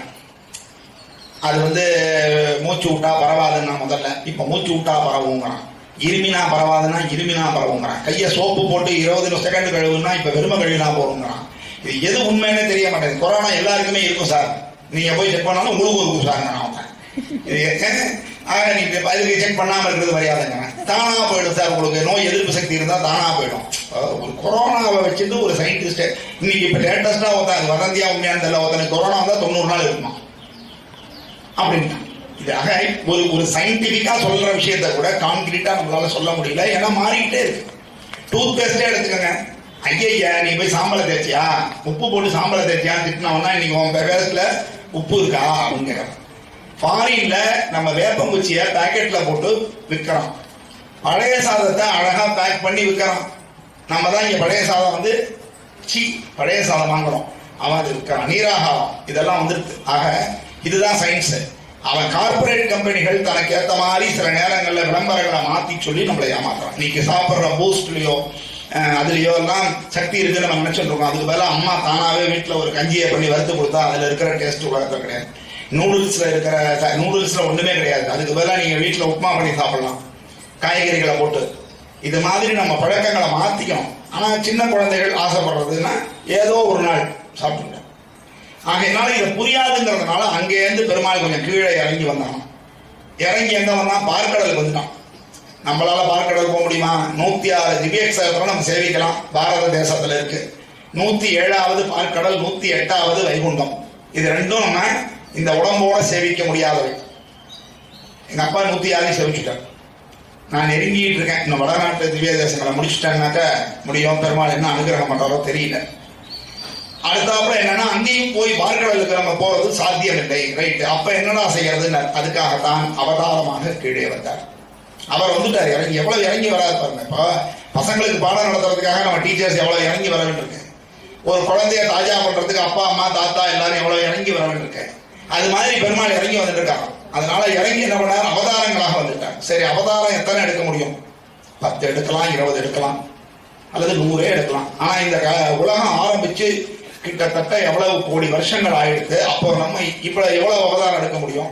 Speaker 4: அது மூச்சு விட்டா பரவாதுன்னா முதல்ல, இப்ப மூச்சு விட்டா பரவுங்கிறான். இருமினா பரவாதுன்னா இருமினா பரவுங்கிறான். கையை சோப்பு போட்டு 20 செகண்ட் கழுவுனா இப்ப வெறும கழுவினா போறோங்கிறான். இது எது உண்மைன்னு தெரிய மாட்டேங்குது. கொரோனா எல்லாருக்குமே இருக்கும் சார், நீங்க போய் செக் பண்ணாலும் உங்களுக்கு இருக்கும் சார். நீங்க அதுக்கு செக் பண்ணாம இருக்கிறது மரியாதைங்க. தானா போயிடும் சார், உங்களுக்கு நோய் எதிர்ப்பு சக்தி இருந்தா தானா போயிடும். ஒரு கொரோனாவை வச்சுட்டு ஒரு சயின்டிஸ்ட் இன்னைக்கு இப்ப லேட்டஸ்டா ஒருத்தன் வதந்தியா உண்மையானு தெரியல, ஒருத்தனுக்கு கொரோனா வந்தா 90 நாள் இருக்குமா அப்படின்னா. இதாக ஒரு சயின்டிபிக்கா சொல்ற விஷயத்த கூட கான்கிரீட்டா நம்மளால சொல்ல முடியல, ஏன்னா மாறிக்கிட்டே இருக்கு. டூத் பேஸ்டே எடுத்துக்கோங்க. ஐயா நீ போய் சாம்பலை தேய்ச்சியா, உப்பு போட்டு சாம்பலை தேய்ச்சியான்னு திட்டினவனா இன்னைக்கு உன் பேஸ்ல உப்பு இருக்கா அப்படிங்கிற. ஃபாரின்ல நம்ம வேப்பங்குச்சிய பேக்கெட்ல போட்டு விற்கிறோம், பழைய சாதத்தை அழகா பேக் பண்ணி விற்கிறோம். நம்ம தான் இங்க பழைய சாதம் பழைய சாதம் வாங்குறோம், அவன் அது விற்கிறான். நீராகாரம் இதெல்லாம் வந்துருக்கு. ஆக இதுதான் சயின்ஸ். அவன் கார்பரேட் கம்பெனிகள் தனக்கு ஏற்ற மாதிரி சில நேரங்களில் விளம்பரங்களை மாத்தி சொல்லி நம்மளை ஏமாத்துறான். இன்னைக்கு சாப்பிட்ற பூஸ்ட்லயோ அதுலயோ எல்லாம் சக்தி இருக்குன்னு நம்ம நினைச்சிட்டு இருக்கோம். அதுக்கு பதிலாக அம்மா தானாவே வீட்டுல ஒரு கஞ்சியை பண்ணி வறுத்து கொடுத்தா அதுல இருக்கிற டேஸ்ட் உலகத்துல கிடையாது. நூடுல்ஸ்ல ஒண்ணுமே கிடையாது. அதுக்கு பதிலாக நீங்க வீட்டுல உப்புமா பண்ணி சாப்பிடலாம், காய்கறிகளை போட்டு. இது மாதிரி நம்ம பழக்கங்களை மாத்திக்கணும். ஆனா சின்ன குழந்தைகள் ஆசைப்படுறதுன்னா ஏதோ ஒரு நாள் சாப்பிட்டுட்டோம். ஆகையினால இதை புரியாதுங்கிறதுனால அங்கேருந்து பெருமாள் கொஞ்சம் கீழே இறங்கி வந்தாங்க. இறங்கி எங்க வந்தா பார்க்கடலுக்கு வந்துட்டான். நம்மளால பார்க்கடல் போக முடியுமா? 106 திவ்யக்ஷேத்திரம் நம்ம சேவிக்கலாம், பாரத தேசத்துல இருக்கு. 107வது பார்க்கடல், 108வது வைகுண்டம். இது ரெண்டும் நம்ம இந்த உடம்போட சேவிக்க முடியாதவை. எங்க அப்பா 106 சேவிச்சுட்டார். நான் நெருங்கிட்டு இருக்கேன். இன்னும் வடநாட்டு திவ்ய தேசங்களை முடிச்சுட்டேன்னாக்க முடியும். பெருமாள் என்ன அனுகிரகம் பண்றாரோ தெரியல. அடுத்தாப்புல என்னன்னா அங்கேயும் போய் பார்க்கடலுக்கு நம்ம போறது சாத்தியம் இல்லை. ரைட், அப்ப என்னடா செய்யறதுன்னு அதுக்காகத்தான் அவதாரமாக கீழே வந்தார். அவர் வந்துட்டார் இறங்கி. எவ்வளவு இறங்கி வராது பாருங்க. இப்போ பசங்களுக்கு பாடம் நடத்துறதுக்காக நம்ம டீச்சர்ஸ் எவ்வளவு இறங்கி வர வேண்டியிருக்கு. ஒரு குழந்தைய தாஜா பண்றதுக்கு அப்பா அம்மா தாத்தா எல்லாரும் எவ்வளவு இறங்கி வர வேண்டியிருக்கு. அது மாதிரி பெருமாள் இறங்கி வந்துட்டு இருக்காங்க. அதனால இறங்கி என்ன பண்ணார்? அவதாரங்களாக வந்துட்டார். சரி, அவதாரம் எத்தனை எடுக்க முடியும்? 10 எடுக்கலாம், 20 எடுக்கலாம், அல்லது 100 எடுக்கலாம். ஆனா இந்த உலகம் ஆரம்பிச்சு கிட்டத்தட்ட எவ்வளவு கோடி வருஷங்கள் ஆயிடுத்து. அப்போ நம்ம இப்ப எவ்வளவு அவதாரம் எடுக்க முடியும்?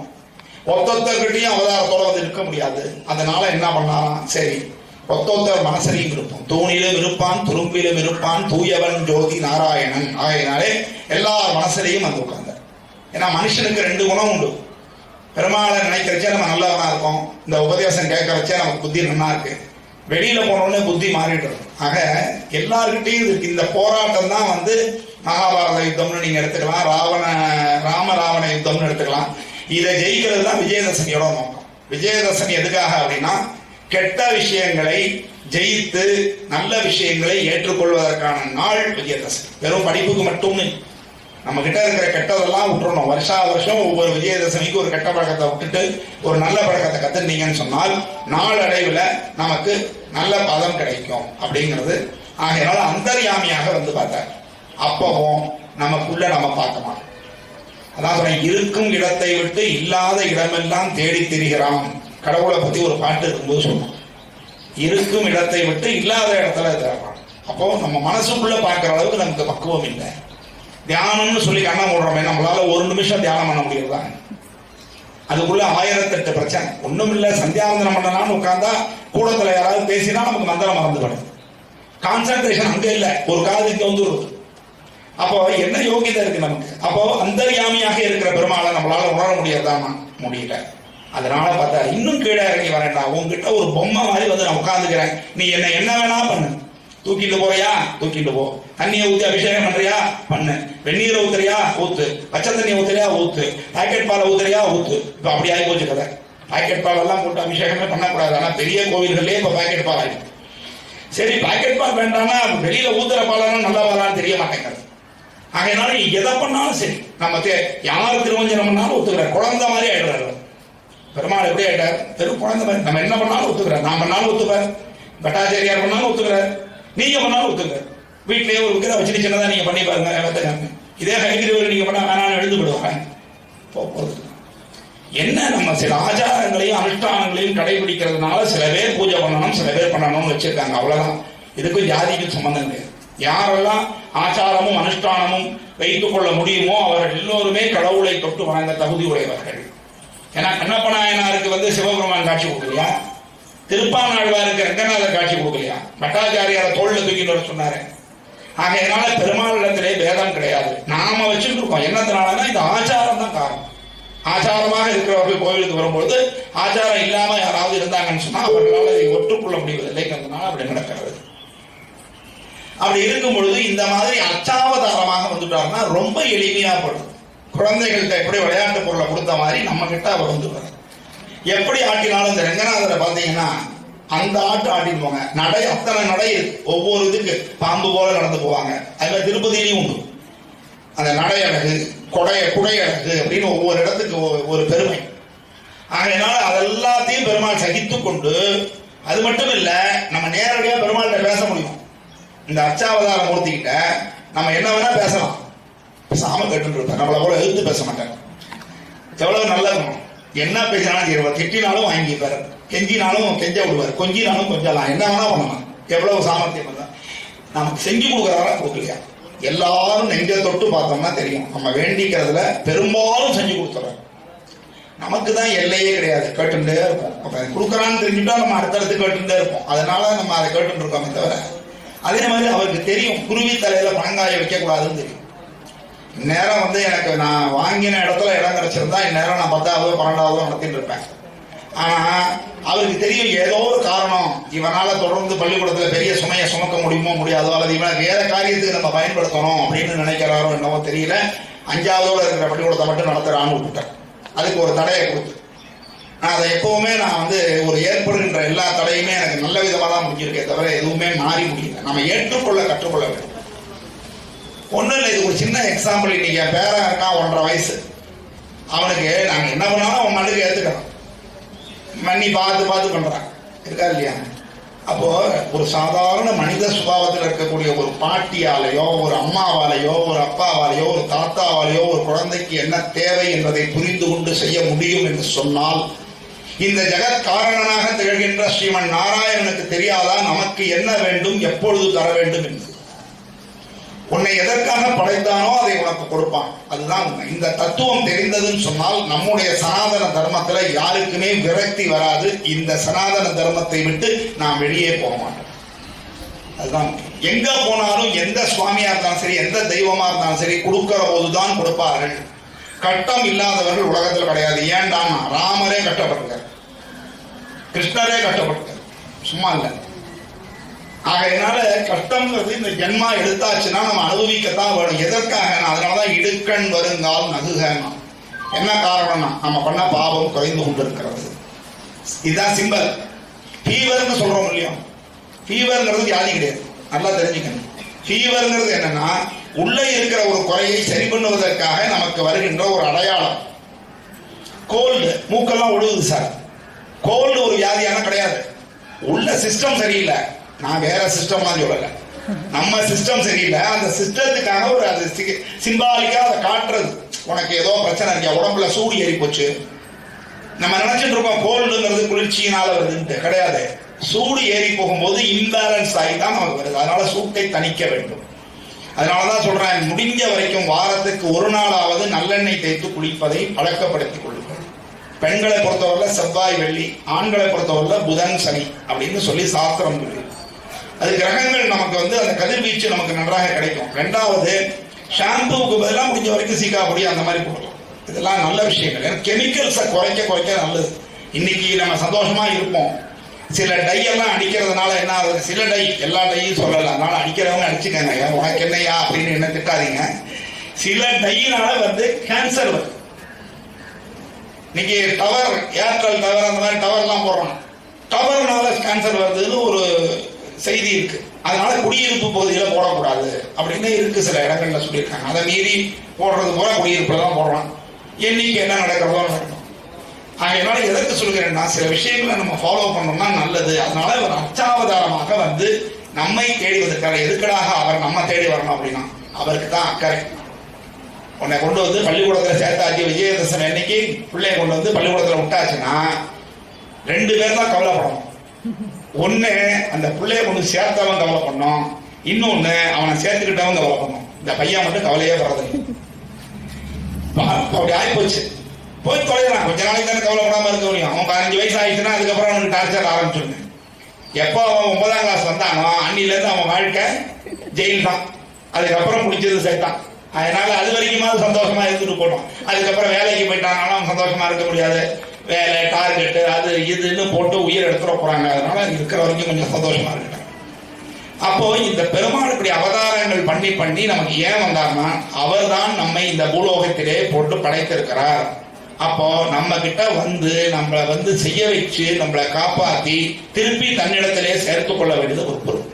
Speaker 4: ஒத்தொத்தர்கிட்டையும் அவதாரத்தோட இருக்க முடியாது. அதனால என்ன பண்ணாராம்? சரி, ஒத்தொத்தர் மனசரையும் இருப்போம், தூணிலும் இருப்பான், துரும்பிலும் இருப்பான், தூயவன் ஜோதி நாராயணன். ஆகையினாலே எல்லார் மனசரையும் வந்து உட்கார்ந்தார். ஏன்னா மனுஷனுக்கு 2 குணம் உண்டு. பெருமாளை நினைக்கிறச்சே நம்ம நல்லவனா இருக்கும், இந்த உபதேசம் கேட்கறச்சே நமக்கு புத்தி நல்லா இருக்கு. வெளியில போனோடனே புத்தி மாறிடுறது. ஆக எல்லார்கிட்டையும் இருக்கு. இந்த போராட்டம் தான் மகாபாரத யுத்தம்னு நீங்க எடுத்துக்கலாம், ராமராவண யுத்தம்னு எடுத்துக்கலாம். இதை ஜெயிக்கிறது தான் விஜயதசமியோட நோக்கம். விஜயதசமி எதுக்காக அப்படின்னா, கெட்ட விஷயங்களை ஜெயித்து நல்ல விஷயங்களை ஏற்றுக்கொள்வதற்கான நாள் விஜயதசமி. வெறும் படிப்புக்கு மட்டும் நம்ம கிட்ட இருக்கிற கெட்டதெல்லாம் விட்டுறணும். வருஷம் ஒவ்வொரு விஜயதசமிக்கு ஒரு கெட்ட பழக்கத்தை விட்டுட்டு ஒரு நல்ல பழக்கத்தை கத்துட்டீங்கன்னு சொன்னால் நாளடைவில் நமக்கு நல்ல பதம் கிடைக்கும் அப்படிங்கிறது. ஆகையினால அந்தர்யாமியாக பார்த்தார். அப்பவும் நமக்குள்ள நம்ம பார்க்க மாட்டோம். அதாவது இருக்கும் இடத்தை விட்டு இல்லாத இடமெல்லாம் தேடி திரிகிறான். கடவுளை பத்தி ஒரு பாட்டு இருக்கும்போது சொன்னோம், இருக்கும் இடத்தை விட்டு இல்லாத இடத்துல தேடுறான். அப்போ நம்ம மனசுக்குள்ள பார்க்கிற அளவுக்கு நமக்கு பக்குவம் இல்லை. தியானம்னு சொல்லி கண்ண மூடுறோமே, நம்மளால ஒரு நிமிஷம் தியானம் பண்ண முடியுறதா? அதுக்குள்ள 1008 பிரச்சனை. ஒண்ணும் இல்ல, சந்தியாவந்தனம் பண்ணலாம்னு உட்கார்ந்தா கூடத்துல யாராவது பேசினா நமக்கு மந்திரம் மறந்து படுது. கான்சன்ட்ரேஷன் அங்க இல்ல, ஒரு காது இங்க வந்துருது. அப்போ என்ன யோகியதை இருக்கு நமக்கு? அப்போ அந்தர்யாமியாக இருக்கிற பெருமாளை நம்மளால உணர முடியாதாமா? முடியல. அதனால பார்த்தா இன்னும் கீழே இறங்கி வரேன்டா, உங்ககிட்ட ஒரு பொம்மை மாதிரி வந்து நான் உட்காந்துக்கிறேன், நீ என்ன வேணா பண்ணு. தூக்கிட்டு போறியா தூக்கிட்டு போ, தண்ணியை ஊத்தி அபிஷேகம் பண்றியா பண்ணு, வெந்நீரை ஊத்துறியா ஊத்து, பச்சை தண்ணியை ஊத்துறியா ஊத்து, பாக்கெட் பாலை ஊத்துறியா ஊத்து. இப்ப அப்படி ஆகி போச்சு கதை. பாக்கெட் பால் எல்லாம் போட்டு அபிஷேகமே பண்ணக்கூடாது. ஆனா பெரிய கோவில்களே இப்ப பாக்கெட் பால் ஆயிடும். சரி, பாக்கெட் பால் வேண்டாம்னா வெளியில ஊத்துற பாலாம் நல்ல பாலான்னு தெரிய மாட்டேங்கிறது. ஆகையினால எதை பண்ணாலும் சரி, நம்ம யார் திருவஞ்சனம் பண்ணாலும் ஒத்துக்கிறார். குழந்தை மாதிரி ஆயிடுறாரு பெருமாள். எப்படி ஆயிட்டார்? பெரும் குழந்தை மாதிரி. நம்ம என்ன பண்ணாலும் ஒத்துக்கிறார். நான் பண்ணாலும் ஒத்துப்பார், பட்டாச்சாரியார் பண்ணாலும் ஒத்துக்கிறார், நீங்க பண்ணாலும் ஒத்துக்கிறார். வீட்லயே ஒரு விக்கிர வச்சு சின்னதா நீங்க பண்ணி பாருங்க. இதே ஹைகிரிவர்கள் நீங்க பண்ணா வேணாலும் எழுந்து விடுவாங்க. போகுது என்ன, நம்ம சில ஆச்சாரங்களையும் அனுஷ்டானங்களையும் கடைபிடிக்கிறதுனால சில பேர் பூஜை பண்ணணும், சில பேர் பண்ணணும்னு வச்சிருக்காங்க. அவ்வளவுதான். இதுக்கும் ஜாதிக்கும் சம்பந்தம் கிடையாது. யாரெல்லாம் ஆச்சாரமும் அனுஷ்டானமும் வைத்துக் கொள்ள முடியுமோ அவர்கள் எல்லோருமே கடவுளை தொட்டு வணங்க தகுதி உடையவர்கள். ஏன்னா கண்ணப்ப நாயனாருக்கு வந்து சிவபெருமான் காட்சி கொடுக்கலையா? திருப்பானாழ்வாருக்கு ரங்கநாதர் காட்சி கொடுக்கலையா? பட்டாச்சாரியார தோல்ல தூக்கிட்டு வர சொன்னாரு. ஆகையினால பெருமாளிடத்திலே பேதம் கிடையாது. நாம வச்சுட்டு இருக்கோம். என்னத்தினாலன்னா இந்த ஆச்சாரம் தான் காரணம். ஆச்சாரமாக இருக்கிறவர்கள் கோவிலுக்கு வரும்பொழுது ஆச்சாரம் இல்லாம யாராவது இருந்தாங்கன்னு சொன்னா அவர்களால் இதை ஒற்றுக்கொள்ள முடிவதில்லைங்கிறதுனால அப்படி நடக்கிறது. அப்படி இருக்கும் பொழுது இந்த மாதிரி அச்சாவதாரமாக வந்துட்டாருன்னா ரொம்ப எளிமையா படும். குழந்தைகள்கிட்ட எப்படி விளையாட்டு பொருளை கொடுத்த மாதிரி நம்ம கிட்ட அவர் வந்துடுறாரு. எப்படி ஆட்டினாலும் இந்த ரங்கநாதரை பார்த்தீங்கன்னா அந்த ஆட்டு ஆட்டின்னு போங்க. நடை அத்தனை நடை இருக்கு. ஒவ்வொரு இதுக்கு பாம்பு போல நடந்து போவாங்க. அது மாதிரி திருப்பதியிலையும் உண்டு. அந்த நடை அழகு, குடை அழகு அப்படின்னு ஒவ்வொரு இடத்துக்கு ஒரு பெருமை. அதனால அதெல்லாத்தையும் பெருமாள் சகித்து கொண்டு, அது மட்டும் இல்ல நம்ம நேரடியாக பெருமாள்கிட்ட பேச முடியும். இந்த அச்சாவதார மூர்த்திக்கிட்ட நம்ம என்ன வேணா பேசலாம். பேசாம கேட்டு இருப்பேன். நம்மளை போல எழுத்து பேச மாட்டேன். எவ்வளவு நல்ல குணம். என்ன பேசினாலும் இருப்பார். திட்டினாலும் வாங்கிப்பார், கெஞ்சினாலும் கெஞ்ச விடுவார், கொஞ்சினாலும் கொஞ்சலாம், என்ன வேணா பண்ணலாம். எவ்வளவு சாமர்த்தியம் தான். நமக்கு செஞ்சு கொடுக்குறாரா கொடுக்கலையா? எல்லாரும் நெஞ்ச தொட்டு பார்த்தோம்னா தெரியும். நம்ம வேண்டிக்கிறதுல பெரும்பாலும் செஞ்சு கொடுத்துறோம். நமக்கு தான் எல்லையே கிடையாது. கேட்டுட்டே இருப்போம். கொடுக்குறான்னு தெரிஞ்சுட்டா நம்ம அடுத்தடுத்து கேட்டுட்டே இருப்போம். அதனால நம்ம அதை கேட்டு இருக்கோமே தவிர, அதே மாதிரி அவருக்கு தெரியும் குருவி தலையில பணங்காய வைக்க கூடாதுன்னு தெரியும். இந்நேரம் வந்து எனக்கு நான் வாங்கின இடத்துல இடம் கிடைச்சிருந்தா இந்நேரம் நான் 10ஆவதோ 12ஆவதோ நடத்திட்டு இருப்பேன். ஆனா அவருக்கு தெரியும் ஏதோ ஒரு காரணம் இவனால தொடர்ந்து பள்ளிக்கூடத்துல பெரிய சுமையை சுமக்க முடியுமோ முடியாதோ, அல்லது இவனை வேற காரியத்துக்கு நம்ம பயன்படுத்தணும் அப்படின்னு நினைக்கிறாரோ என்னவோ தெரியல. 5ஆவதோட இருக்கிற பள்ளிக்கூடத்தை மட்டும் நடத்துறான்னு விட்டுட்டேன். அதுக்கு ஒரு தடையை கொடுத்து நான் அதை எப்பவுமே நான் வந்து ஒரு ஏற்படுகின்ற எல்லா தடையுமே எனக்கு நல்ல விதமாக தான் முடிஞ்சிருக்கே தவிர எதுவுமே மாறி முடியல. நம்ம ஏற்றுக்கொள்ள கற்றுக்கொள்ள வேண்டும். ஒன்றும் இல்லை, இது ஒரு சின்ன எக்ஸாம்பிள். இன்னைக்கு என் பேரன் இருக்கான் 1.5 வயசு. அவனுக்கு நாங்கள் என்ன பண்ணாலும் அவன் மண்ணுக்கு ஏற்றுக்கணும். மண்ணி பார்த்து பண்றான் இருக்கா இல்லையா? அப்போ ஒரு சாதாரண மனித சுபாவத்தில் இருக்கக்கூடிய ஒரு பாட்டியாலேயோ, ஒரு அம்மாவாலேயோ, ஒரு அப்பாவாலேயோ, ஒரு தாத்தாவாலேயோ ஒரு குழந்தைக்கு என்ன தேவை என்பதை புரிந்து கொண்டு செய்ய முடியும் என்று சொன்னால், இந்த ஜெகத் காரணனாக திகழ்கின்ற ஸ்ரீமன் நாராயணனுக்கு தெரியாதா நமக்கு என்ன வேண்டும், எப்பொழுது தர வேண்டும் என்று? உன்னை எதற்காக படைத்தானோ அதை உனக்கு கொடுப்பான். அதுதான் உண்மை. இந்த தத்துவம் தெரிந்ததுன்னு சொன்னால் நம்முடைய சனாதன தர்மத்துல யாருக்குமே விரக்தி வராது. இந்த சனாதன தர்மத்தை விட்டு நாம் வெளியே போக மாட்டோம். அதுதான் எங்க போனாலும் எந்த சுவாமியா இருந்தாலும் சரி, எந்த தெய்வமா இருந்தாலும் சரி, கொடுக்கிற போதுதான் கொடுப்பார்கள். கட்டம் இல்லாதவர்கள் உலகத்தில் கிடையாது. ஏன்டான்னா ராமரே கட்டப்பட்டிருக்கார், கிருஷ்ணரே கட்டப்பட்டிருக்கார், சும்மா இல்லை. ஆகையினால கஷ்டம்ங்கிறது இந்த ஜென்மா எடுத்தாச்சுன்னா நம்ம அனுபவிக்கத்தான் வேணும். எதற்காக? அதனாலதான் இடுக்கண் வருங்கால் நகுகன்னா என்ன காரணம்னா நம்ம பண்ண பாவம் குறைந்து கொண்டிருக்கிறது. இதுதான் சிம்பல். ஃபீவர்னு சொல்றோம் இல்லையா? ஃபீவர்ங்கிறது வியாதி கிடையாது, நல்லா தெரிஞ்சுக்கணும். ஃபீவர்ங்கிறது என்னன்னா உள்ளே இருக்கிற ஒரு குறையை சரி பண்ணுவதற்காக நமக்கு வருகின்ற ஒரு அடையாளம். கோல்டு, மூக்கெல்லாம் ஒழுகுது சார், கோல்டு ஒரு வியாதியான கிடையாது. உள்ள சிஸ்டம் சரியில்லை. நான் வேற சிஸ்டம் மாதிரி சொல்லல, நம்ம சிஸ்டம் சரியில்லை. அந்த சிஸ்டத்துக்காக ஒரு அது சிம்பாலிக்கா அதை காட்டுறது. உனக்கு ஏதோ பிரச்சனை இருக்கா, உடம்புல சூடு ஏறி போச்சு. நம்ம நினைச்சிட்டு இருக்கோம் கோல்டுங்கிறது குளிர்ச்சியினால வருதுன்ட்டு. கிடையாது. சூடு ஏறி போகும்போது இம்பேலன்ஸ் ஆகி தான் நமக்கு வருது. அதனால சூட்டை தணிக்க வேண்டும். அதனாலதான் சொல்றேன், முடிஞ்ச வரைக்கும் வாரத்துக்கு ஒரு நாளாவது நல்லெண்ணெய் தேய்த்து குளிப்பதை பழக்கப்படுத்திக் கொள்ளுங்கள். பெண்களை பொறுத்தவரையில செவ்வாய் வெள்ளி, ஆண்களை பொறுத்தவரையில புதன் சனி அப்படின்னு சொல்லி சாஸ்திரம் சொல்லி அது கிரகங்கள் நமக்கு வந்து அந்த கதிர்வீச்சு நமக்கு நன்றாக கிடைக்கும். 2வது ஷாம்புவுக்கு பதிலாக முடிஞ்ச வரைக்கும் சீக்கா பொடி அந்த மாதிரி போடலாம். இதெல்லாம் நல்ல விஷயங்கள். ஏன்னா கெமிக்கல்ஸை குறைக்க நல்லது. இன்னைக்கு நம்ம சந்தோஷமா இருப்போம். சில டை எல்லாம் அடிக்கிறதுனால என்ன ஆகுது, சில டை, எல்லா டையும் சொல்லலாம், அதனால அடிக்கிறவங்க அடிச்சுக்கங்க, உனக்கு என்னையா அப்படின்னு என்ன திட்டாதீங்க. சில டையினால கேன்சர் வருது. இன்னைக்கு டவர், ஏர்டெல் டவர், அந்த மாதிரி டவர்லாம் போடுறான், டவர்னால கேன்சர் வருதுன்னு ஒரு செய்தி இருக்கு. அதனால குடியிருப்பு பகுதியில் போடக்கூடாது அப்படின்னு இருக்கு, சில இடங்கள்ல சொல்லியிருக்காங்க. அதை மீறி போடுறது போல குடியிருப்புல தான் போடுறான். என்னைக்கு என்ன நடக்கிறதோ நடக்கும். அதனால எதற்கு சொல்கிறேன்னா, சில விஷயங்களை நம்ம ஃபாலோ பண்ணோம்னா நல்லது. அதனால ஒரு அச்சாவதாரமாக நம்மை தேடி வந்திருக்காரு. எதுக்கடாக அவர் நம்ம தேடி வரணும் அப்படின்னா, அவருக்கு தான் அக்கறை. உன்னை கொண்டு வந்து பள்ளிக்கூடத்தில் சேர்த்தாச்சு, விஜயதசமி அன்னைக்கு பிள்ளைய கொண்டு வந்து பள்ளிக்கூடத்தில் விட்டாச்சுன்னா 2 பேர் தான் கவலைப்படணும். ஒண்ணு அந்த பிள்ளைய கொண்டு சேர்த்தவன் கவலை பண்ணோம், இன்னொன்னு அவனை சேர்த்துக்கிட்டவன் கவலை பண்ணோம். இந்த பையன் மட்டும் கவலையே வர்றது அப்படி ஆயிப்போச்சு. போய் தொலைகிறான். கொஞ்ச நாளைக்கு தானே கவலைப்படாம இருக்க முடியும். அவன் 15 வயசு ஆயிடுச்சுன்னா அதுக்கப்புறம் அவனுக்கு டார்ச்சர் ஆரம்பிச்சுடுங்க. எப்போ அவன் 9ஆம் கிளாஸ் வந்தானோ அன்னில இருந்து அவன் வாழ்க்கை ஜெயில் தான். அதுக்கப்புறம் பிடிச்சது சேர்த்தான். அதனால அது வரைக்குமாவது சந்தோஷமா இருந்துட்டு போட்டோம். அதுக்கப்புறம் வேலைக்கு போயிட்டானாலும் அவன் சந்தோஷமா இருக்க முடியாது. வேலை, டார்கெட்டு, அது இதுன்னு போட்டு உயிர் எடுத்துட போறாங்க. அதனால இருக்கிற வரைக்கும் கொஞ்சம் சந்தோஷமா இருக்கட்டும். அப்போ இந்த பெருமாள் இப்படி அவதாரங்கள் பண்ணி நமக்கு ஏன் வந்தார்னா, அவர் தான் நம்மை இந்த பூலோகத்திலே போட்டு படைத்திருக்கிறார். அப்போ நம்ம கிட்ட நம்மளை செய்ய வச்சு நம்மளை காப்பாத்தி திருப்பி தன்னிடத்திலே சேர்த்து கொள்ள வேண்டியது ஒரு பொருள்.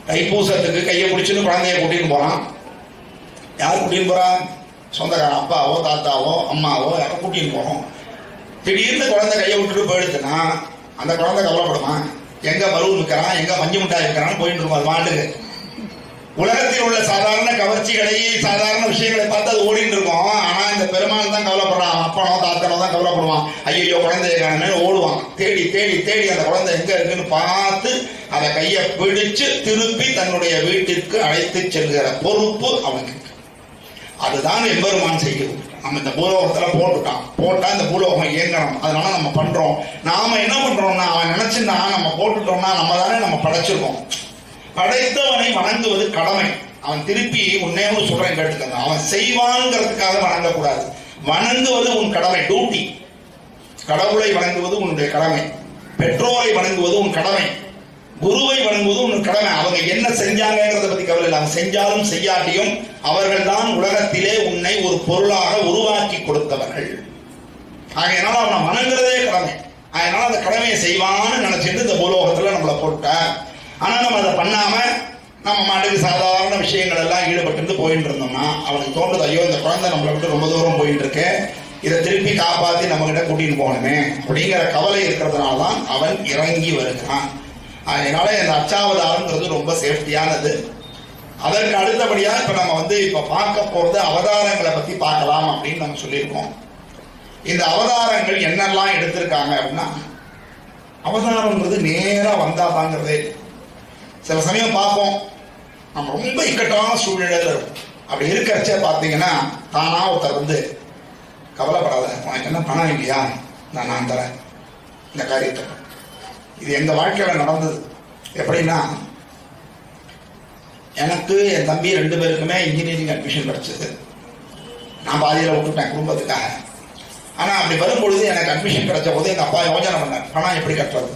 Speaker 4: தைப்பூசத்துக்கு கையை பிடிச்சுன்னு குழந்தைய கூட்டின்னு போறான். யார் கூட்டின்னு போறா? சொந்தக்காரன், அப்பாவோ தாத்தாவோ அம்மாவோ யாரோ கூட்டின்னு போறோம். திடீர்னு குழந்தை கையை விட்டுட்டு போயிடுச்சுன்னா அந்த குழந்தை கவலைப்படுமா? எங்க பலூன் இருக்கிறான், எங்க மஞ்சு மிட்டாய் இருக்கிறான்னு போயிட்டு இருக்கும். அது மாட்டுக்கு உலகத்தில் உள்ள சாதாரண கவர்ச்சிகளை, சாதாரண விஷயங்களை பார்த்து அது ஓடிட்டு இருக்கும். ஆனா இந்த பெருமாள் தான் கவலைப்படுறான். அப்பனோ தாத்தனோ தான் கவலைப்படுவான். ஐயோ குழந்தைய காணமே ஓடுவான். தேடி தேடி தேடி அந்த குழந்தை எங்க இருக்குன்னு பார்த்து அதை கையை பிடிச்சு திருப்பி தன்னுடைய வீட்டிற்கு அழைத்து செல்கிற பொறுப்பு அவனுக்கு. அதுதான் எம்பெருமான் செய்கிறது. நம்ம இந்த பூலோகத்துல போட்டா இந்த பூலோகம் இயங்கணும். அதனால நம்ம பண்றோம். நாம என்ன பண்றோம்னா, அவன் நினைச்சுன்னா நம்ம போட்டுட்டோம்னா நம்ம தானே நம்ம படைச்சிருக்கோம். படைத்தவனை வணங்குவது கடமை. அவன் திருப்பி உன்னே சொல்றேன் கேட்டுக்கங்க, அவன் செய்வான்ங்கிறதுக்காக வணங்கக்கூடாது. வணங்குவது உன் கடமை, டியூட்டி. கடவுளை வணங்குவது உன்னுடைய கடமை, பெற்றோரை வணங்குவது உன் கடமை, குருவை வணங்குவது உன் கடமை. அவங்க என்ன செஞ்சாங்கிறத பத்தி கவலை இல்லை. அவங்க செஞ்சாலும் செய்யாட்டியும் அவர்கள் தான் உலகத்திலே உன்னை ஒரு பொருளாக உருவாக்கி கொடுத்தவர்கள். ஆகையினால அவனை வணங்குறதே கடமை. அதனால அந்த கடமையை செய்வான்னு நினைச்சிட்டு இந்த பூலோகத்துல நம்மளை போட்டார். ஆனா நம்ம அதை பண்ணாம நம்ம மாட்டுக்கு சாதாரண விஷயங்கள் எல்லாம் ஈடுபட்டு போயிட்டு இருந்தோம்னா அவனுக்கு தோன்றது, ஐயோ இந்த குழந்தை நம்மளை விட்டு ரொம்ப தூரம் போயிட்டு இருக்கு, இதை திருப்பி காப்பாத்தி நம்ம கிட்ட கூட்டின்னு போகணுமே அப்படிங்கிற கவலை இருக்கிறதுனால தான் அவன் இறங்கி வருகிறான். அதனால இந்த அச்சாவதாரம்ங்கிறது ரொம்ப சேஃப்டியானது. அதற்கு அடுத்தபடியா இப்ப நம்ம இப்ப பார்க்க போறது அவதாரங்களை பத்தி பார்க்கலாம் அப்படின்னு நம்ம சொல்லியிருக்கோம். இந்த அவதாரங்கள் என்னெல்லாம் எடுத்திருக்காங்க அப்படின்னா, அவதாரம்ங்கிறது நேரா வந்தாதாங்கிறதே. சில சமயம் பார்ப்போம், நம்ம ரொம்ப இக்கட்டான சூழ்நிலையில இருக்கும். அப்படி இருக்கிறச்ச பார்த்தீங்கன்னா தானா ஒருத்தர் கவலைப்படாத, உனக்கு என்ன பணம் இல்லையா, நான் தரேன் இந்த காரியத்தை. இது எங்க வாழ்க்கையில நடந்தது. எப்படின்னா, எனக்கு என் தம்பி 2 பேருக்குமே இன்ஜினியரிங் அட்மிஷன் கிடைச்சது. நான் பாதியில விட்டுட்டேன் குடும்பத்துக்காக. ஆனா அப்படி வரும்பொழுது எனக்கு அட்மிஷன் கிடைச்ச போது எங்க அப்பா யோசனை பண்ணார், பணம் எப்படி கட்டுறது.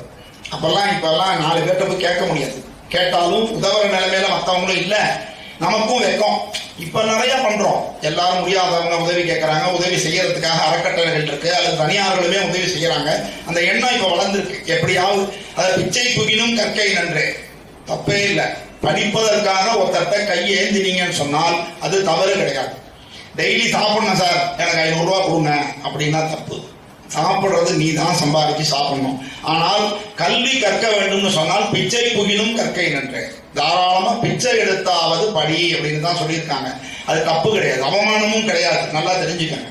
Speaker 4: இப்பெல்லாம் 4 பேர்ட்ட போய் கேட்க முடியாது. கேட்டாலும் உதவுற நிலைமையில மற்றவங்களும் இல்லை, நமக்கும் வெக்கம். இப்ப நிறைய பண்றோம், எல்லாரும் முடியாதவங்க உதவி கேட்கறாங்க. உதவி செய்யறதுக்காக அறக்கட்டளைகள் இருக்கு, அல்லது தனியார்களுமே உதவி செய்யறாங்க. அந்த எண்ணம் இப்ப வளர்ந்துருக்கு. எப்படியாவது அதை பிச்சை புகினும் கற்கை நன்றே, தப்பே இல்லை. படிப்பதற்காக ஒருத்தட்ட கையை ஏந்தினீங்கன்னு சொன்னால் அது தவறு கிடையாது. டெய்லி சாப்பிடணும் சார், எனக்கு 500 ரூபா கொடுங்க அப்படின்னா தப்பு. சாப்பிடுறது நீ தான் சம்பாதிச்சு சாப்பிடணும். ஆனால் கல்வி கற்க வேண்டும்னு சொன்னால் பிச்சை புகினும் கற்கை நன்றே, தாராளமா பிச்சை எடுத்தாவது படி அப்படின்னு தான் சொல்லியிருக்காங்க. அது தப்பு கிடையாது, அவமானமும் கிடையாது. நல்லா தெரிஞ்சுக்கங்க.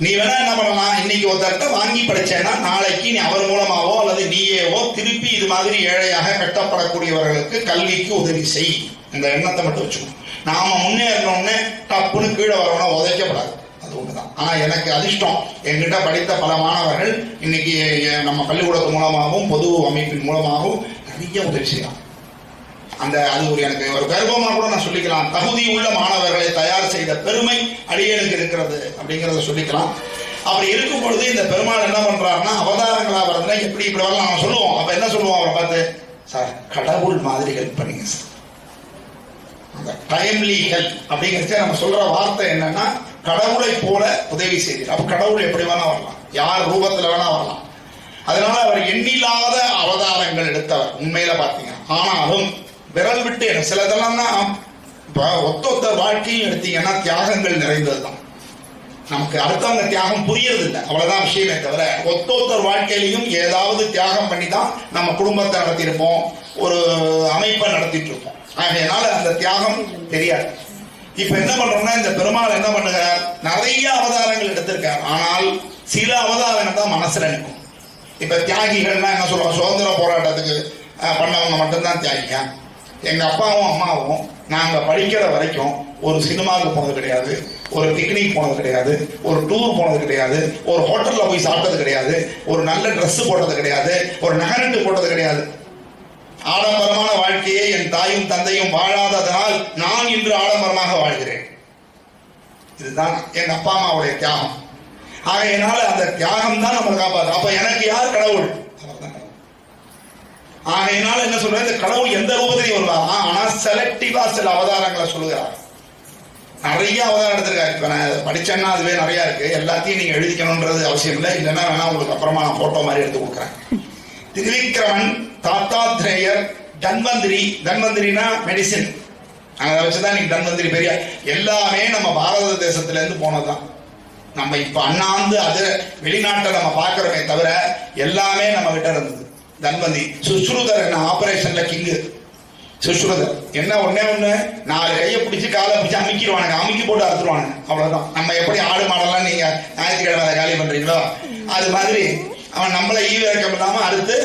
Speaker 4: நீ வேணா என்ன பண்ணலாம், இன்னைக்கு ஒருத்தர்கிட்ட வாங்கி படிச்சேன்னா நாளைக்கு நீ அவர் மூலமாவோ அல்லது நீயேவோ திருப்பி இது மாதிரி ஏழையாக கட்டப்படக்கூடியவர்களுக்கு கல்விக்கு உதவி செய். இந்த எண்ணத்தை மட்டும் வச்சுக்கணும். நாம முன்னேறணும்னு டப்புன்னு கீழே வரணும் உதைக்கப்படாது, அது ஒண்ணுதான். ஆனா எனக்கு அதிர்ஷ்டம், என்கிட்ட படித்த பல மாணவர்கள் இன்னைக்கு நம்ம பள்ளிக்கூடத்து மூலமாகவும் பொது அமைப்பின் மூலமாகவும் நிறைய உதவி செய்யலாம். அது ஒரு எனக்கு ஒரு கர்வமா கூட நான் சொல்லிக்கலாம். தகுதி உள்ள மாணவர்களை தயார் செய்த பெருமை அடியனுக்கு இருக்கிறது அப்படிங்கிறத சொல்லிக்கலாம். அப்படி இருக்கும் பொழுது இந்த பெருமாள் என்ன பண்றாருன்னா, அவதாரங்களா வரதுனா எப்படி இப்படி வரலாம் நம்ம சொல்லுவோம். அப்ப என்ன சொல்லுவோம் அவரை பார்த்து, சார் கடவுள் மாதிரி ஹெல்ப் பண்ணீங்க சார், அந்த டைம்லி ஹெல்ப் அப்படிங்கிறத நம்ம சொல்ற வார்த்தை என்னன்னா, கடவுளை போல உதவி செய்தீர். அப்ப கடவுள் எப்படி வேணா வரலாம், யார் ரூபத்துல வேணா வரலாம். அதனால அவர் எண்ணில்லாத அவதாரங்கள் எடுத்தவர் உண்மையில பாத்தீங்க. ஆனாலும் விரல் விட்டு சிலதெல்லாம் தான் இப்ப ஒத்த வாழ்க்கையும் எடுத்தீங்கன்னா தியாகங்கள் நிறைந்ததுதான். நமக்கு அடுத்தவங்க தியாகம் புரியறது இல்லை, அவ்வளவுதான் விஷயமே தவிர ஒத்தொத்தர் வாழ்க்கையிலையும் ஏதாவது தியாகம் பண்ணி தான் நம்ம குடும்பத்தை நடத்தியிருப்போம், ஒரு அமைப்பை நடத்திட்டு இருப்போம். அதனால அந்த தியாகம் தெரியாது. இப்ப என்ன பண்றோம்னா, இந்த பெருமாள் என்ன பண்ணுகிறார், நிறைய அவதாரங்கள் எடுத்திருக்கார். ஆனால் சில அவதாரங்கள் தான் மனசுல நிற்கும். இப்ப தியாகிகள்னா என்ன சொல்லுவாங்க, சுதந்திர போராட்டத்துக்கு பண்ணவங்க மட்டும்தான் தியாகியா? எங்க அப்பாவும் அம்மாவும் நாங்க படிக்கிற வரைக்கும் ஒரு சினிமாவுக்கு போனது கிடையாது, ஒரு பிக்னிக் போனது கிடையாது, ஒரு டூர் போனது கிடையாது, ஒரு ஹோட்டல்ல போய் சாப்பிட்டது கிடையாது, ஒரு நல்ல ட்ரெஸ் போட்டது கிடையாது, ஒரு நகரட்டு போட்டது கிடையாது. ஆடம்பரமான வாழ்க்கையை என் தாயும் தந்தையும் வாழாததனால் நான் இன்று ஆடம்பரமாக வாழ்கிறேன். இதுதான் எங்க அப்பா அம்மாவுடைய தியாகம். ஆகையினால அந்த தியாகம் தான் நம்ம காப்பாது. அப்ப எனக்கு யார் கடவுள்? ஆகையினால என்ன சொல்றேன், இந்த கடவுள் எந்த ரூபத்திலையும் வருவாரா, ஆனா செலக்டிவா சில அவதாரங்களை சொல்லுகிறார். நிறைய அவதாரம் எடுத்திருக்காரு. இப்ப நான் படிச்சேன்னா அதுவே நிறைய இருக்கு, எல்லாத்தையும் நீங்க எழுதிக்கணும்ன்றது அவசியம் இல்லை. இல்லைன்னா வேணா உங்களுக்கு அப்புறமா நான் போட்டோ மாதிரி எடுத்து கொடுக்குறேன். திரிவிக்ரமன், தாத்தாத்ரேயர், தன்வந்திரினா மெடிசின், அதை வச்சுதான் நீங்க தன்வந்திரி பெரிய எல்லாமே நம்ம பாரத தேசத்துல இருந்து போனதுதான். நம்ம இப்ப அண்ணாந்து அது வெளிநாட்டை நம்ம பாக்குறோமே தவிர எல்லாமே நம்ம கிட்ட இருந்தது. தன்வந்தி, சுஷ்ருதர் என்ன ஆபரேஷன்ல கிங்கு சுஷ்ருதர் என்ன, ஒன்னே 4 கையை பிடிச்சி காலை பிடிச்சி அமுக்கிடுவானுங்க, அமுக்கி போட்டு அறுத்துருவானுங்க, அவ்வளவுதான். நம்ம எப்படி ஆடு மாடெல்லாம் நீங்க ஞாயிற்றுக்கிழமை காலி பண்றீங்களோ அது மாதிரி அவன் நம்மளை ஈவிரக்கம் இல்லாம அறுத்து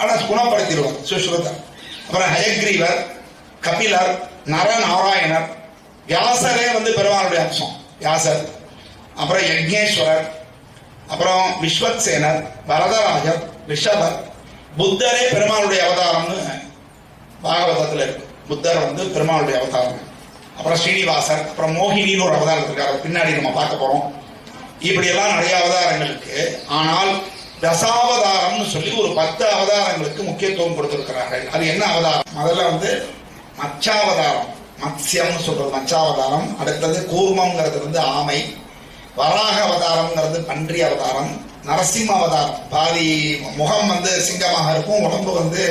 Speaker 4: ஆனா குணப்படுத்திடுவான் சுஷ்ருதர். அப்புறம் ஹயக்ரீவர், கபிலர், நரநாராயணர், வியாசரே பெருமாளுடைய அம்சம் வியாசர். அப்புறம் யக்ஞேஸ்வரர், அப்புறம் விஸ்வக்சேனர், வரதராஜர், ரிஷபர், புத்தரே பெருமாளுடைய அவதாரம்னு பாகவதத்துல இருக்கு. புத்தர் பெருமாளுடைய அவதாரம். அப்புறம் ஸ்ரீனிவாசர், அப்புறம் மோகினின்னு ஒரு அவதாரம் இருக்காரு, பின்னாடி நம்ம பார்க்க போறோம். இப்படி எல்லாம் நிறைய அவதாரங்கள் இருக்கு. ஆனால் தசாவதாரம்னு சொல்லி ஒரு 10 அவதாரங்களுக்கு முக்கியத்துவம் கொடுத்திருக்கிறார்கள். அது என்ன அவதாரம்? முதல்ல மச்சாவதாரம், மத்ஸ்யம்னு சொல்றது மச்சாவதாரம். அடுத்தது கூர்மம்ங்கிறது ஆமை. வராக அவதாரம்ங்கிறது பன்றி அவதாரம். நரசிம்ம அவதாரம், பாதி முகம் சிங்கமாக இருக்கும், உடம்பு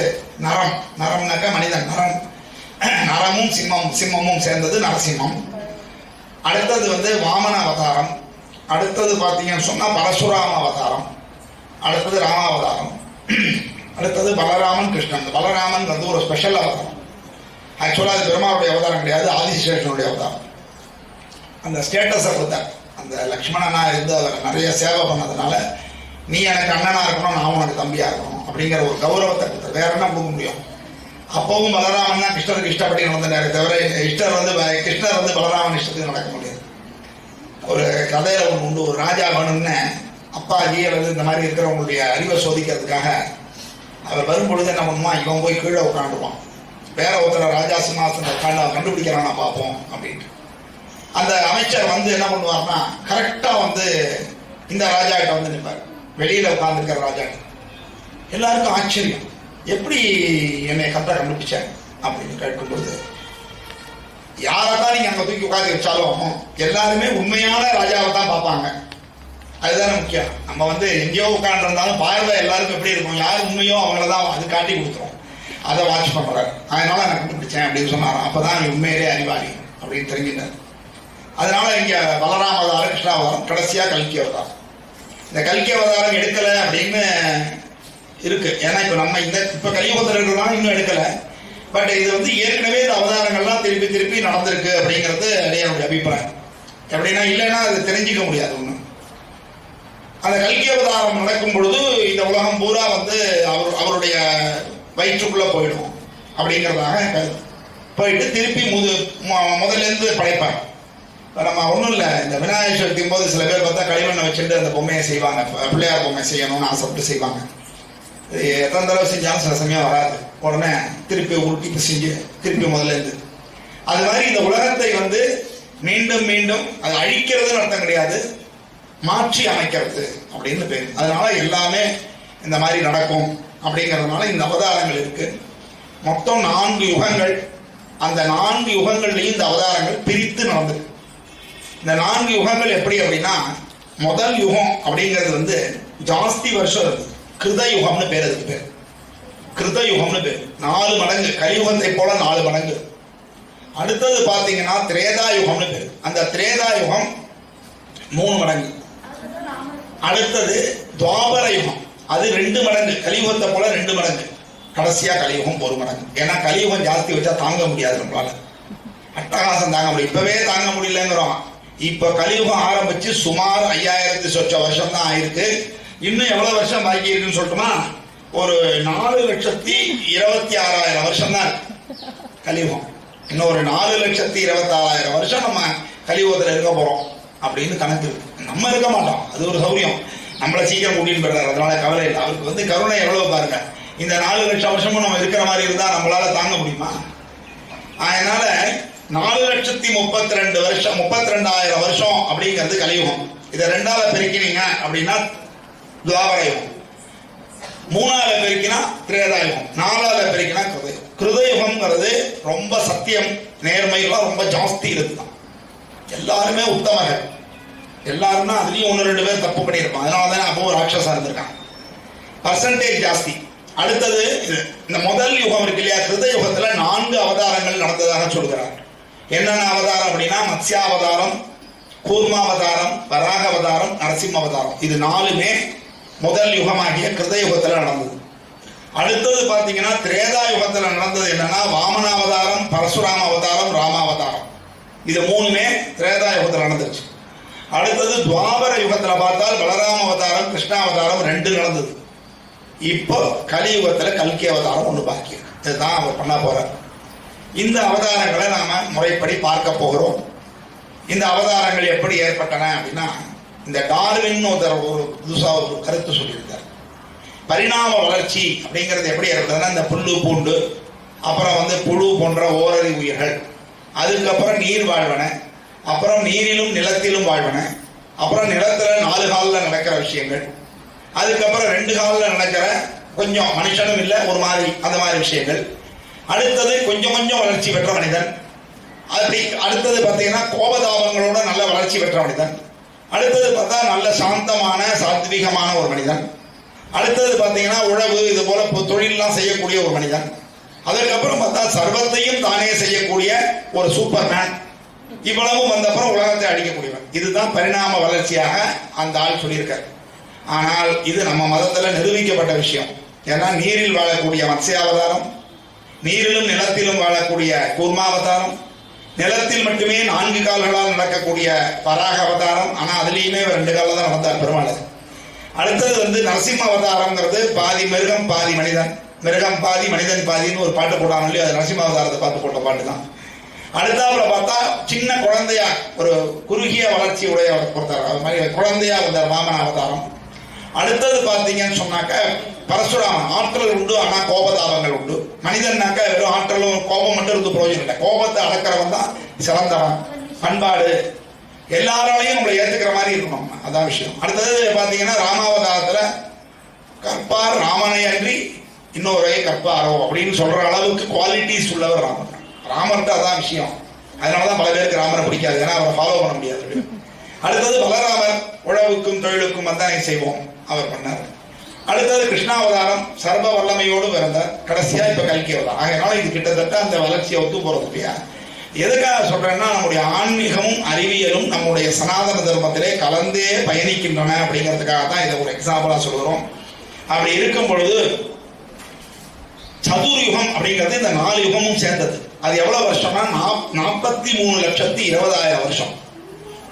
Speaker 4: நரம்னாக்க மனிதன், நரமும் சிம்மமும் சேர்ந்தது நரசிம்மம். அடுத்தது வாமன அவதாரம். அடுத்தது பாத்தீங்கன்னு சொன்னா பரசுராம அவதாரம். அடுத்தது ராமாவதாரம். அடுத்தது பலராமன், கிருஷ்ணன். பலராமன் ஒரு ஸ்பெஷல் அவதாரம். ஆக்சுவலா அது பெருமாளுடைய அவதாரம் கிடையாது, ஆதிசேஷனுடைய அவதாரம். அந்த ஸ்டேட்டஸை கொடுத்தார். அந்த லக்ஷ்மணனா இருந்து அவர் நிறைய சேவை பண்ணதுனால, நீ எனக்கு அண்ணனா இருக்கணும், நான் உனக்கு தம்பியா இருக்கணும் அப்படிங்கிற ஒரு கௌரவத்தை கொடுத்தார். வேற என்ன கொடுக்க முடியும்? அப்பவும் பலராமன் தான் கிருஷ்ணருக்கு இஷ்டப்படி நடந்தாரு தவிர கிருஷ்ணர் பலராமன் இஷ்டத்துக்கு நடக்க முடியாது. ஒரு கதையில உண்டு, ஒரு ராஜா வேணும்னு அப்பாஜி அல்லது இந்த மாதிரி இருக்கிறவங்களுடைய அறிவை சோதிக்கிறதுக்காக அவர் வரும்பொழுது என்ன பண்ணுவான், இவன் போய் கீழே உட்காந்துருவான், வேற ஒருத்தர ராஜா சிம்மாசன உட்காந்து அவன் கண்டுபிடிக்கிறானா பார்ப்போம் அப்படின்ட்டு. அந்த அமைச்சர் என்ன பண்ணுவார்னா, கரெக்டா இந்த ராஜா கிட்ட நிற்பார், வெளியில உட்கார்ந்துருக்கிற ராஜா. எல்லாருக்கும் ஆச்சரியம், எப்படி என்னை கரெக்டா கண்டுபிடிச்ச அப்படின்னு கேட்கும்போது, யாரதான் நீங்க அங்க தூக்கி உட்காந்து வச்சாலும் எல்லாருமே உண்மையான ராஜாவை தான் பார்ப்பாங்க. அதுதானே முக்கியம். நம்ம எங்கேயோ உட்காந்து இருந்தாலும் பார்வை எல்லாருக்கும் எப்படி இருக்கும், யார் உண்மையோ அவங்களதான் அது காட்டி கொடுத்துரும். அதை வாட்ச் பண்றாரு. அதனால நான் கண்டுபிடிச்சேன் அப்படின்னு சொன்னாராம். அப்பதான் உண்மையிலே அறிவாளி அப்படின்னு தெரிஞ்சிட்டார். அதனால இங்க பலராம அவதாரம், கிருஷ்ணாவதாரம், கடைசியா கல்கி அவதாரம். இந்த கல்கி அவதாரம் எடுக்கல அப்படின்னு இருக்கு. ஏன்னா இப்ப இப்ப கலியுகத்தில் இருக்கிறதா இன்னும் எடுக்கல. பட் இது ஏற்கனவே இந்த அவதாரங்கள்லாம் திருப்பி திருப்பி நடந்திருக்கு அப்படிங்கிறது என்னுடைய அபிப்பிராயம். எப்படின்னா இல்லைன்னா அது தெரிஞ்சிக்க முடியாது ஒண்ணு. அந்த கல்கி அவதாரம் நடக்கும் பொழுது இந்த உலகம் பூரா அவருடைய வயிற்றுக்குள்ள போயிடும் அப்படிங்கிறதாக போயிட்டு திருப்பி முதல்ல இருந்து படைப்பாங்க. நம்ம ஒன்றும் இல்லை, இந்த விநாயகர் சதுர்த்தியும் போது சில பேர் பார்த்தா களிமண்ணை வச்சுட்டு அந்த பொம்மையை செய்வாங்க, பிள்ளையார் பொம்மை செய்யணும்னு ஆசைப்பட்டு செய்வாங்க. எத்தனை தடவை செஞ்சாலும் சில சமயம் வராது. உடனே திருப்பி உருட்டி பிசைஞ்சு திருப்பி முதல்ல இருந்து. அது மாதிரி இந்த உலகத்தை வந்து மீண்டும் மீண்டும் அது அழிக்கிறதுன்னு அர்த்தம் கிடையாது, மாற்றி அமைக்கிறது அப்படின்னு பேர். அதனால எல்லாமே இந்த மாதிரி நடக்கும் அப்படிங்கிறதுனால இந்த அவதாரங்கள் இருக்கு. மொத்தம் 4 யுகங்கள். அந்த 4 யுகங்கள்லையும் இந்த அவதாரங்கள் பிரித்து நடந்தது. இந்த 4 யுகங்கள் எப்படி அப்படின்னா, முதல் யுகம் அப்படிங்கிறது வந்து ஜாஸ்தி வருஷம் இருக்கு, கிருத யுகம்னு பேர். அதுக்கு பேர் கிருத யுகம்னு பேர். 4 மடங்கு, கலியுகத்தை போல 4 மடங்கு. அடுத்தது பாத்தீங்கன்னா திரேதா யுகம்னு பேர். அந்த திரேதா யுகம் 3 மடங்கு. அடுத்தது துவாபர யுகம், அது 2 மடங்கு, கலியுகத்தை போல 2 மடங்கு. கடைசியா கலியுகம் 1 மடங்கு. ஏன்னா கலியுகம் ஜாஸ்தி வச்சா தாங்க முடியாது, நம்மளால அட்டகாசம் தாங்க முடியும். இப்பவே தாங்க முடியலங்கிறோம். இப்ப கலியுகம் ஆரம்பிச்சு சுமார் 5000 சொச்ச வருஷம் தான் ஆயிருக்கு. இன்னும் எவ்வளவு வருஷம் பாக்கி இருக்குன்னு சொல்லட்டுமா? ஒரு 4,26,000 வருஷம் தான் கலியுகம். இன்னும் ஒரு 4,26,000 வருஷம் நம்ம கலியுகத்துல இருக்க போறோம் அப்படின்னு கணக்கு இருக்கு. நம்ம இருக்க மாட்டோம், அது ஒரு சௌரியம். நம்மளை சீக்கிரம் கூட்டின்னு போயிடுறாரு, அதனால கவலை இல்லை. அவருக்கு வந்து கருணை எவ்வளவு பாருங்க. இந்த 4 லட்சம் வருஷமும் நம்ம இருக்கிற மாதிரி இருந்தா நம்மளால தாங்க முடியுமா? அதனால 4,32,000 வருஷம், 32,000 வருஷம் அப்படிங்கிறது கலியுகம். இதை 2ஆல பெருக்கினீங்க அப்படின்னா துவாபர யுகம், 3ஆல பெருக்கினா திரேதாயுகம், 4ஆல பெருக்கினா கிருதயுகம். கிருதயுகம்ங்கிறது ரொம்ப சத்தியம், நேர்மையெல்லாம் ரொம்ப ஜாஸ்தி இருக்குதான். எல்லாருமே உத்தமர்கள். எல்லாருன்னா அதுலயும் 1-2 பேர் தப்பு பண்ணியிருப்பான், அதனாலதான் அப்போ ராட்சசா இருந்திருக்கான். பர்சன்டேஜ் ஜாஸ்தி. அடுத்தது இந்த முதல் யுகம் இருக்கு இல்லையா, கிருத யுகத்துல 4 அவதாரங்கள் நடந்ததாக சொல்கிறார். என்னென்ன அவதாரம் அப்படின்னா, மத்ஸ்யாவதாரம், கூர்மாவதாரம், வராக அவதாரம், நரசிம்ம அவதாரம். இது 4மே முதல் யுகமாகிய கிருத யுகத்துல நடந்தது. அடுத்தது பாத்தீங்கன்னா திரேதா யுகத்துல நடந்தது என்னன்னா, வாமனாவதாரம், பரசுராம அவதாரம், ராமாவதாரம். இது 3மே திரேதா யுகத்துல நடந்துருச்சு. அடுத்தது துவாபர யுகத்துல பார்த்தால் பலராம அவதாரம், கிருஷ்ணாவதாரம் 2 நடந்தது. இப்போ கலியுகத்துல கல்கி அவதாரம் 1 பாக்கி இருக்கு. இதுதான் அவர் பண்ண போறார். இந்த அவதாரங்களை நாம முறைப்படி பார்க்க போகிறோம். இந்த அவதாரங்கள் எப்படி ஏற்பட்டன அப்படின்னா, இந்த டார்வின் ஒரு புதுசா ஒரு கருத்து சொல்லியிருந்தார். பரிணாம வளர்ச்சி அப்படிங்கிறது எப்படி ஏற்பட்டதுன்னா, இந்த புல்லு பூண்டு, அப்புறம் வந்து புழு போன்ற ஓரறி உயிர்கள், அதுக்கப்புறம் நீர் வாழ்வன, அப்புறம் நீரிலும் நிலத்திலும் வாழ்வன, அப்புறம் நிலத்துல 4 காலில் நடக்கிற விஷயங்கள், அதுக்கப்புறம் 2 காலில் நடக்கிற கொஞ்சம் மனுஷனும் இல்லை ஒரு மாதிரி அந்த மாதிரி விஷயங்கள். அடுத்தது கொஞ்சம் கொஞ்சம் வளர்ச்சி பெற்ற மனிதன். அப்படி அடுத்தது பார்த்தீங்கன்னா கோபதாபங்களோட நல்ல வளர்ச்சி பெற்ற மனிதன். அடுத்தது பார்த்தா நல்ல சாந்தமான சாத்வீகமான ஒரு மனிதன். அடுத்தது பார்த்தீங்கன்னா உழவு இது போல தொழிலெல்லாம் செய்யக்கூடிய ஒரு மனிதன். அதுக்கப்புறம் பார்த்தா சர்வத்தையும் தானே செய்யக்கூடிய ஒரு சூப்பர்மேன். இவ்வளவும் வந்தப்புறம் உலகத்தை அழிக்கக்கூடியவன். இதுதான் பரிணாம வளர்ச்சியாக அந்த ஆள் சொல்லியிருக்கார். ஆனால் இது நம்ம மதத்துல நிரூபிக்கப்பட்ட விஷயம். ஏன்னா நீரில் வாழக்கூடிய மத்ஸ்யாவதாரம், நீரிலும் நிலத்திலும் வாழக்கூடிய கூர்மாவதாரம், நிலத்தில் மட்டுமே 4 கால்களால் நடக்கக்கூடிய வராக அவதாரம். ஆனா அதுலயுமே 2 காலில் தான் நடந்தார் பெருமாள். அடுத்தது வந்து நரசிம்ம அவதாரம்ங்கிறது பாதி மிருகம் பாதி மனிதன், மிருகம் பாதி மனிதன் பாதின்னு ஒரு பாட்டு போட்டாங்க இல்லையா, அது நரசிம்ம அவதாரத்தை பார்த்து போட்ட பாட்டு தான். அடுத்தாப்புல பார்த்தா சின்ன குழந்தையா ஒரு குறுகிய வளர்ச்சி உடைய ஒருத்தர், அது மாதிரி குழந்தையா வந்தார் வாமன அவதாரம். அடுத்தது பார்த்தீங்கன்னு சொன்னாக்க பரசுராமன், ஆற்றல் உண்டு ஆனா கோபதாபங்கள் உண்டு. மனிதன்னாக்க வெறும் ஆற்றலும் கோபம் மட்டும் இருந்து பிரயோஜனம் இல்லை, கோபத்தை அடக்கிறவன் தான் சிறந்தவன். பண்பாடு எல்லாராலையும் நம்மளை ஏற்றுக்கிற மாதிரி இருக்கணும், அதான் விஷயம். அடுத்தது பார்த்தீங்கன்னா ராமாவதாரத்துல கற்பார் ராமனை அன்றி இன்னொரு கற்பாரோ அப்படின்னு சொல்ற அளவுக்கு குவாலிட்டிஸ் உள்ளவர் ராமன். ராமர்கிட்ட அதான் விஷயம். அதனாலதான் பல பேருக்கு ராமரை பிடிக்காது, ஏன்னா அவரை ஃபாலோ பண்ண முடியாது. அடுத்தது பலராமர், உழவுக்கும் தொழிலுக்கும் வந்தனை செய்வோம் அவர் பண்ணார். அடுத்தது கிருஷ்ணாவதாரம், சர்வ வல்லமையோடு பிறந்தார். கடைசியா இப்ப கல்கி அவதாரம். அதனால இது கிட்டத்தட்ட அந்த வளர்ச்சியை ஒத்து போறது இல்லையா. எதுக்காக சொல்றேன்னா, நம்முடைய ஆன்மீகமும் அறிவியலும் நம்முடைய சனாதன தர்மத்திலே கலந்தே பயணிக்கின்றன அப்படிங்கிறதுக்காக தான் இதை ஒரு எக்ஸாம்பிளா சொல்கிறோம். அப்படி இருக்கும் பொழுது சதுர்யுகம் அப்படிங்கிறது இந்த 4 யுகமும் சேர்ந்தது. அது எவ்வளவு வருஷம்னா 43,20,000 வருஷம்.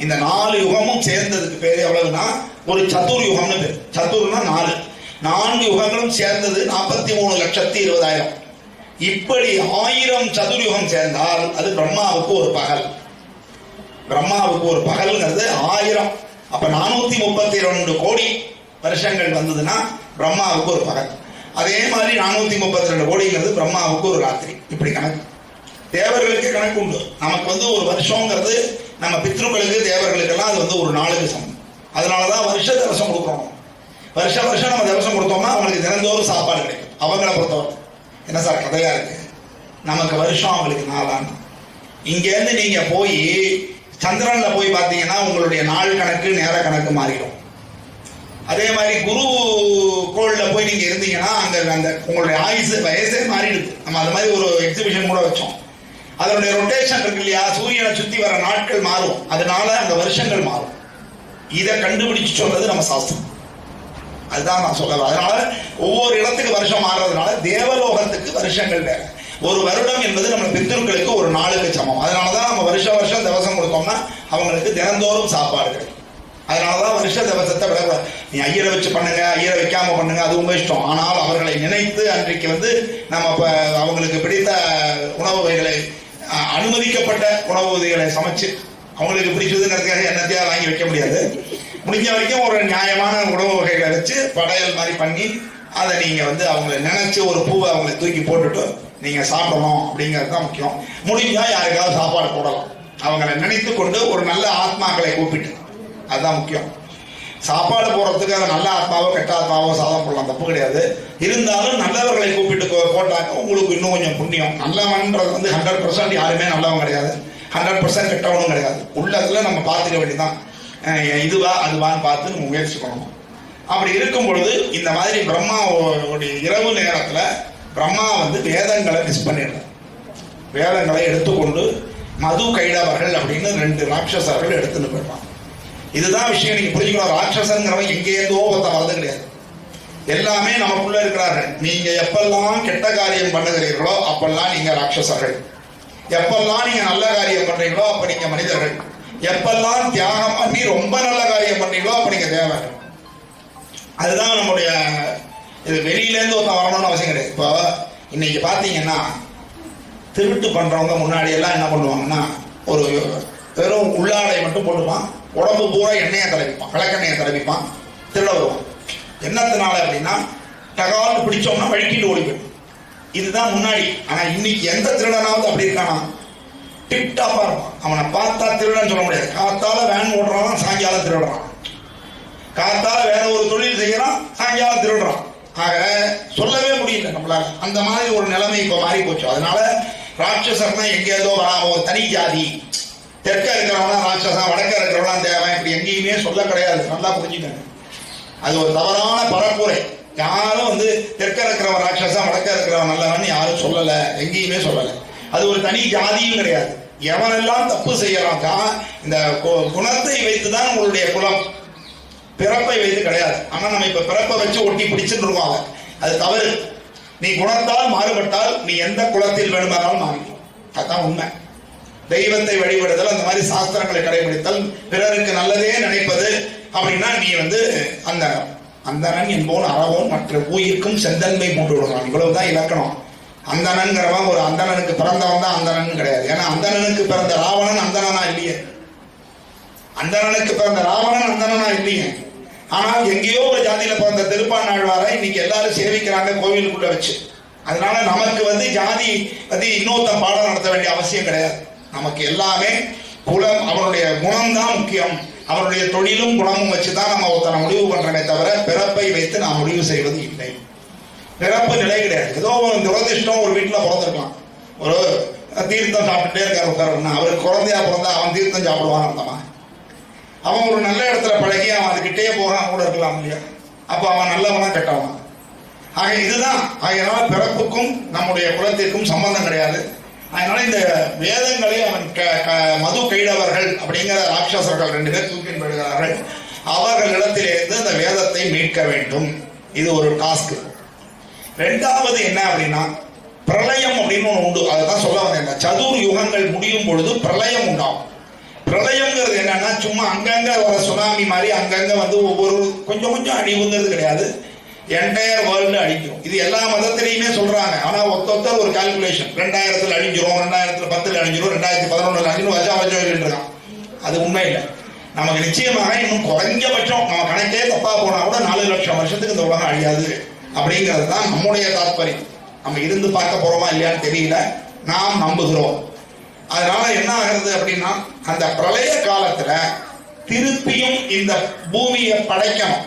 Speaker 4: இந்த 4 யுகமும் சேர்ந்ததுக்கு பேரு எவ்வளவுன்னா ஒரு சதுர்யுகம்னு பேரு. சதுர்னா 4 யுகங்களும் சேர்ந்தது 43,20,000. இப்படி 1000 சதுர்யுகம் சேர்ந்தால் அது பிரம்மாவுக்கு ஒரு பகல். பிரம்மாவுக்கு ஒரு பகல்ங்கிறது 1000. அப்ப 432 கோடி வருஷங்கள் வந்ததுன்னா பிரம்மாவுக்கு ஒரு பகல். அதே மாதிரி 432 கோடிங்கிறது பிரம்மாவுக்கு ஒரு ராத்திரி. இப்படி கணக்கு. தேவர்களுக்கு கணக்கு உண்டு. நமக்கு வந்து ஒரு வருஷங்கிறது நம்ம பித்ருக்களுக்கு தேவர்களுக்கெல்லாம் அது வந்து ஒரு நாளுக்கு சமம். அதனாலதான் வருஷ திவசம் கொடுக்குறோம். வருஷம் நம்ம திவசம் கொடுத்தோம்னா அவங்களுக்கு தினந்தோறும் சாப்பாடு கிடைக்கும். அவங்கள பொறுத்தவரை என்ன சார் கதையா இருக்கு, நமக்கு வருஷம் அவங்களுக்கு நாளான. இங்கேருந்து நீங்க போய் சந்திரன்ல போய் பார்த்தீங்கன்னா உங்களுடைய நாள் கணக்கு நேர கணக்கு மாறிடும். அதே மாதிரி குரு கோள்ல போய் நீங்க இருந்தீங்கன்னா அங்க அந்த உங்களுடைய ஆயுசு வயசே மாறிடுது. நம்ம அது மாதிரி ஒரு எக்ஸிபிஷன் கூட வச்சோம். அதனுடைய ரொட்டேஷன் இருக்கு இல்லையா, சூரியனை சுத்தி வர நாட்கள் மாறும், அதனால அந்த வருஷங்கள் மாறும். இதை கண்டுபிடிச்சு சொல்றது நம்ம சாஸ்திரம். அதுதான் நான் சொல்ல. அதனால ஒவ்வொரு இடத்துக்கு வருஷம் மாறுறதுனால தேவலோகத்துக்கு வருஷங்கள் வேற. ஒரு வருடம் என்பது நம்ம பித்ருக்களுக்கு ஒரு நாளுக்கு சமம். அதனாலதான் நம்ம வருஷம் திவசம் கொடுத்தோம்னா அவங்களுக்கு தினந்தோறும் சாப்பாடு கிடைக்கும். அதனாலதான் வருஷ திவசத்தை விட நீ ஐயரை வச்சு பண்ணுங்க, ஐயரை வைக்காம பண்ணுங்க, அது உங்க இஷ்டம். ஆனால் அவர்களை நினைத்து அன்றைக்கு வந்து நம்ம அவங்களுக்கு பிடித்த உணவு வகைகளை, அனுமதிக்கப்பட்ட உணவு வகைகளை சமைச்சு அவங்களுக்கு பிடிச்சதுங்கிறதுக்காக என்னத்தையா வாங்கி வைக்க முடியாது. முடிஞ்ச வரைக்கும் ஒரு நியாயமான உணவு வகைகளை வச்சு படையல் மாதிரி பண்ணி அதை நீங்க வந்து அவங்களை நினைச்சு ஒரு பூவை அவங்களை தூக்கி போட்டுட்டு நீங்க சாப்பிடணும் அப்படிங்கிறது தான் முக்கியம். முடிஞ்சா யாருக்காவது சாப்பாடு போடலாம். அவங்களை நினைத்து கொண்டு ஒரு நல்ல ஆத்மாக்களை கூப்பிட்டு, அதுதான் முக்கியம். சாப்பாடு போடுறதுக்கு அது நல்ல ஆத்மாவோ கெட்ட ஆத்மாவோ சாதம் போடலாம், தப்பு கிடையாது. இருந்தாலும் நல்லவர்களை கூப்பிட்டு போட்டாக்க உங்களுக்கு இன்னும் கொஞ்சம் புண்ணியம். நல்லவன்றது வந்து 100% யாருமே நல்லவன் கிடையாது, 100% கெட்டவனும் கிடையாது. உள்ளதுல நம்ம பார்த்துக்க வேண்டியதான், இதுவா அதுவான்னு பார்த்து நம்ம முயற்சி பண்ணணும். அப்படி இருக்கும் பொழுது இந்த மாதிரி பிரம்மாவுடைய இரவு நேரத்துல பிரம்மா வந்து வேதங்களை மிஸ் பண்ணிடுறார். வேதங்களை எடுத்துக்கொண்டு மது கைடவர்கள் அப்படின்னு 2 ராட்சசர்கள் எடுத்துட்டு போயிடுவாங்க. இதுதான் விஷயம், நீங்க புரிஞ்சுக்கணும். ராட்சசங்கிறவன் எங்கேருந்தோ ஒருத்தன் வரது கிடையாது, எல்லாமே நமக்குள்ள இருக்கிறார்கள். நீங்க எப்பெல்லாம் கெட்ட காரியம் பண்ணுகிறீர்களோ அப்பெல்லாம் நீங்க ராட்சசர்கள். எப்பெல்லாம் நீங்க நல்ல காரியம் பண்றீங்களோ அப்ப நீங்க மனிதர்கள். எப்பெல்லாம் தியாகம் பண்ணி ரொம்ப நல்ல காரியம் பண்றீங்களோ அப்ப நீங்க தேவர்கள். அதுதான் நம்முடைய இது. வெளியில இருந்து ஒருத்தன் வரணும்னு அவசியம் கிடையாது. இப்போ இன்னைக்கு பாத்தீங்கன்னா திருட்டு பண்றவங்க முன்னாடி எல்லாம் என்ன பண்ணுவாங்கன்னா ஒரு வெறும் உள்ளாடை மட்டும் போட்டுப்பான், உடம்பு பூரா எண்ணெயை தடவிப்பான், விளக்கெண்ணெயை தடவிப்பான், திருட வருவான். என்னத்தினால அப்படின்னா டகால்னு பிடிச்சோம்னா வழுக்கிட்டு ஓடி போயிடும். இதுதான் முன்னாடி. ஆனா இன்னைக்கு எந்த திருடனாவது அப்படி இருக்கானா? டிப்டாப்பா இருப்பான். அவனை பார்த்தா திருடன்னு சொல்ல முடியாது. காத்தால வேன் ஓடுறான், சாயங்காலம் திருடுறான். காத்தால வேற ஒரு தொழில் செய்யறான், சாயங்காலம் திருடுறான். ஆக சொல்லவே முடியல நம்மளால. அந்த மாதிரி ஒரு நிலைமை இப்ப மாறி போச்சு. அதனால ராட்சசர்னா எங்கேதோ வராம ஒரு தனி ஜாதி, தெற்க இருக்கிறவனா ராட்சசன், வடக்க இருக்கிறவனா தேவன், இப்படி எங்கேயுமே சொல்ல கிடையாது. நல்லா புரிஞ்சுக்கங்க. அது ஒரு தவறான பரப்புரை. யாரும் வந்து தெற்க இருக்கிறவன் ராட்சசன், வடக்க இருக்கிறவன் நல்லவன் யாரும் சொல்லல, எங்கேயுமே சொல்லல. அது ஒரு தனி ஜாதியும் கிடையாது. எவனெல்லாம் தப்பு செய்யறான், இந்த குணத்தை வைத்துதான் உங்களுடைய குலம், பிறப்பை வைத்து கிடையாது. ஆனா நம்ம இப்ப பிறப்பை வச்சு ஒட்டி பிடிச்சுட்டு இருக்கோம். அது தவறு. நீ குணத்தால் மாறுபட்டால் நீ எந்த குலத்தில் வேணுமானாலும் மாறிடும். அதுதான் உண்மை. தெய்வத்தை வழிபடுதல், அந்த மாதிரி சாஸ்திரங்களை கடைபிடித்தல், பிறருக்கு நல்லதே நினைப்பது அப்படின்னா நீ வந்து அந்தணன் என்போன் அறவோன் மற்ற உயிர்க்கும் செந்தன்மை மூன்று விடுறான். இவ்வளவுதான் இலக்கணம். அந்தணன்கிறவன் ஒரு அந்தணனுக்கு பிறந்தவன் தான் அந்தணன் கிடையாது. ஏன்னா அந்தணனுக்கு பிறந்த ராவணன் அந்தணனா இல்லையே, அந்தணனுக்கு பிறந்த ராவணன் அந்தணனா இல்லையே. ஆனால் எங்கேயோ ஒரு ஜாதியில பிறந்த திருப்பானாழ்வாரை இன்னைக்கு எல்லாரும் சேவிக்கிறாங்க கோவிலுக்குள்ள வச்சு. அதனால நமக்கு வந்து ஜாதி பத்தி இன்னொருத்தன் பாடம் நடத்த வேண்டிய அவசியம் கிடையாது. நமக்கு எல்லாமே குலம், அவருடைய குணம் தான் முக்கியம். அவருடைய தொழிலும் குணமும் வச்சுதான் நம்ம ஒருத்தனை முடிவு பண்றமே தவிர பிறப்பை வைத்து நாம் முடிவு செய்வது இல்லை. பிறப்பு நிலை கிடையாது. ஏதோ ஒரு துரதிஷ்டம், ஒரு வீட்டுல பிறந்திருக்கலாம், ஒரு தீர்த்தம் சாப்பிட்டுட்டே இருக்காரு உட்காருன்னா, அவருக்கு குழந்தையா பிறந்தா அவன் தீர்த்தம் சாப்பிடுவான் அர்த்தமா? அவன் ஒரு நல்ல இடத்துல பழகி அவன் அதுக்கிட்டே போறான் கூட இருக்கலாம் இல்லையா? அப்ப அவன் நல்லவனா கெட்டவனா? ஆக இதுதான். அதனால பிறப்புக்கும் நம்முடைய குலத்திற்கும் சம்பந்தம் கிடையாது. அதனால இந்த வேதங்களை அவன் மது கைடவர்கள் அப்படிங்கிற ராட்சசர்கள் 2 பேர் தூக்கின் பெறுகிறார்கள். அவர்களிடத்திலிருந்து அந்த வேதத்தை மீட்க வேண்டும். இது ஒரு டாஸ்க். 2வது என்ன அப்படின்னா பிரளயம் அப்படின்னு ஒன்று உண்டு. அதுதான் சொல்ல வந்தேன். சதுர் யுகங்கள் முடியும் பொழுது பிரளயம் உண்டாகும். பிரளயம்ங்கிறது என்னன்னா சும்மா அங்கங்க வர சுனாமி மாதிரி அங்கங்க வந்து ஒவ்வொரு கொஞ்சம் கொஞ்சம் அழிவுங்கிறது கிடையாது. என்டையர் வேர்ல்டு அழிஞ்சிரும். இது எல்லா மதத்திலையுமே சொல்றாங்க. ஆனா ஒருத்தர் ஒரு கால்குலேஷன், 2000 அழிஞ்சிரும், 2010 அழிஞ்சிரும், 2011 அழிஞ்சிரும், வச்சா இருக்கான். அது உண்மை இல்லை. நமக்கு நிச்சயமாக இன்னும் குறைஞ்சபட்சம் நம்ம கணக்கே தப்பா போனா கூட 4 லட்சம் வருஷத்துக்கு இந்த உலகம் அழியாது அப்படிங்கிறது தான் நம்முடைய தாற்பயம். நம்ம இருந்து பார்க்க போறோமா இல்லையான்னு தெரியல, நாம் நம்புகிறோம். அதனால என்ன ஆகிறது அப்படின்னா, அந்த பிரளய காலத்துல திருப்பியும் இந்த பூமியை படைக்கணும்.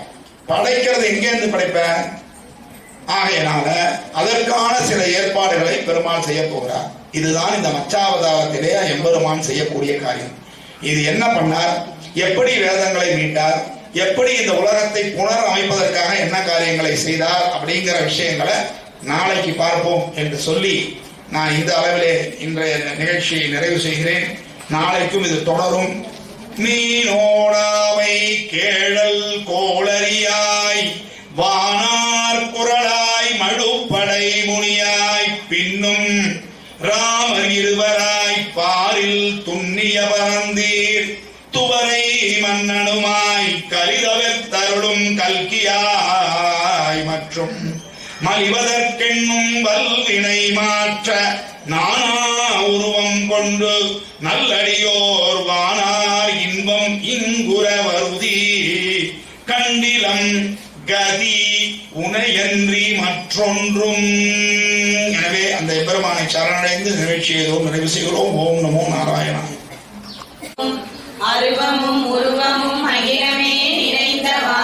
Speaker 4: படைக்கிறது எங்கேருந்து படைப்ப? ஆகையினால அதற்கான சில ஏற்பாடுகளை பெருமாள் செய்ய போகிறார். இதுதான் இந்த மச்சாவதாரத்திலே எம்பெருமான் செய்யக்கூடிய காரியம். இது என்ன பண்ணார், எப்படி வேதங்களை மீட்டார், எப்படி இந்த உலகத்தை புனர் அமைப்பதற்காக என்ன காரியங்களை செய்தார் அப்படிங்கிற விஷயங்களை நாளைக்கு பார்ப்போம் என்று சொல்லி நான் இந்த அளவிலே இன்றைய நிகழ்ச்சியை நிறைவு செய்கிறேன். நாளைக்கும் இது தொடரும். மீனோடாமை கேழல் கோளரியாய் வானார் குரலாய் மழுப்படை முனியாய் பின்னும் ராமர் இருவராய் பாரில் துண்ணிய பரந்தீர் துவரை மன்னனுமாய் கலிதவெத்தருளும் கல்கியாய் மற்றும் மலிவதற்கென்னும் வல்வினை மாற்ற நானா உருவம் கொண்டு நல்லடியோர் வானார் இன்பம் இங்குற வருதி கண்டிலம் கதி உனையன்றி மற்றொன்றும். எனவே அந்த எம்பெருமானை சரணடைந்து நிகழ்ச்சியை நிறைவு செய்கிறோம். ஓம் நமோ நாராயணா.
Speaker 5: அருவமும் உருவமும் அகிலமே நிறைந்தவா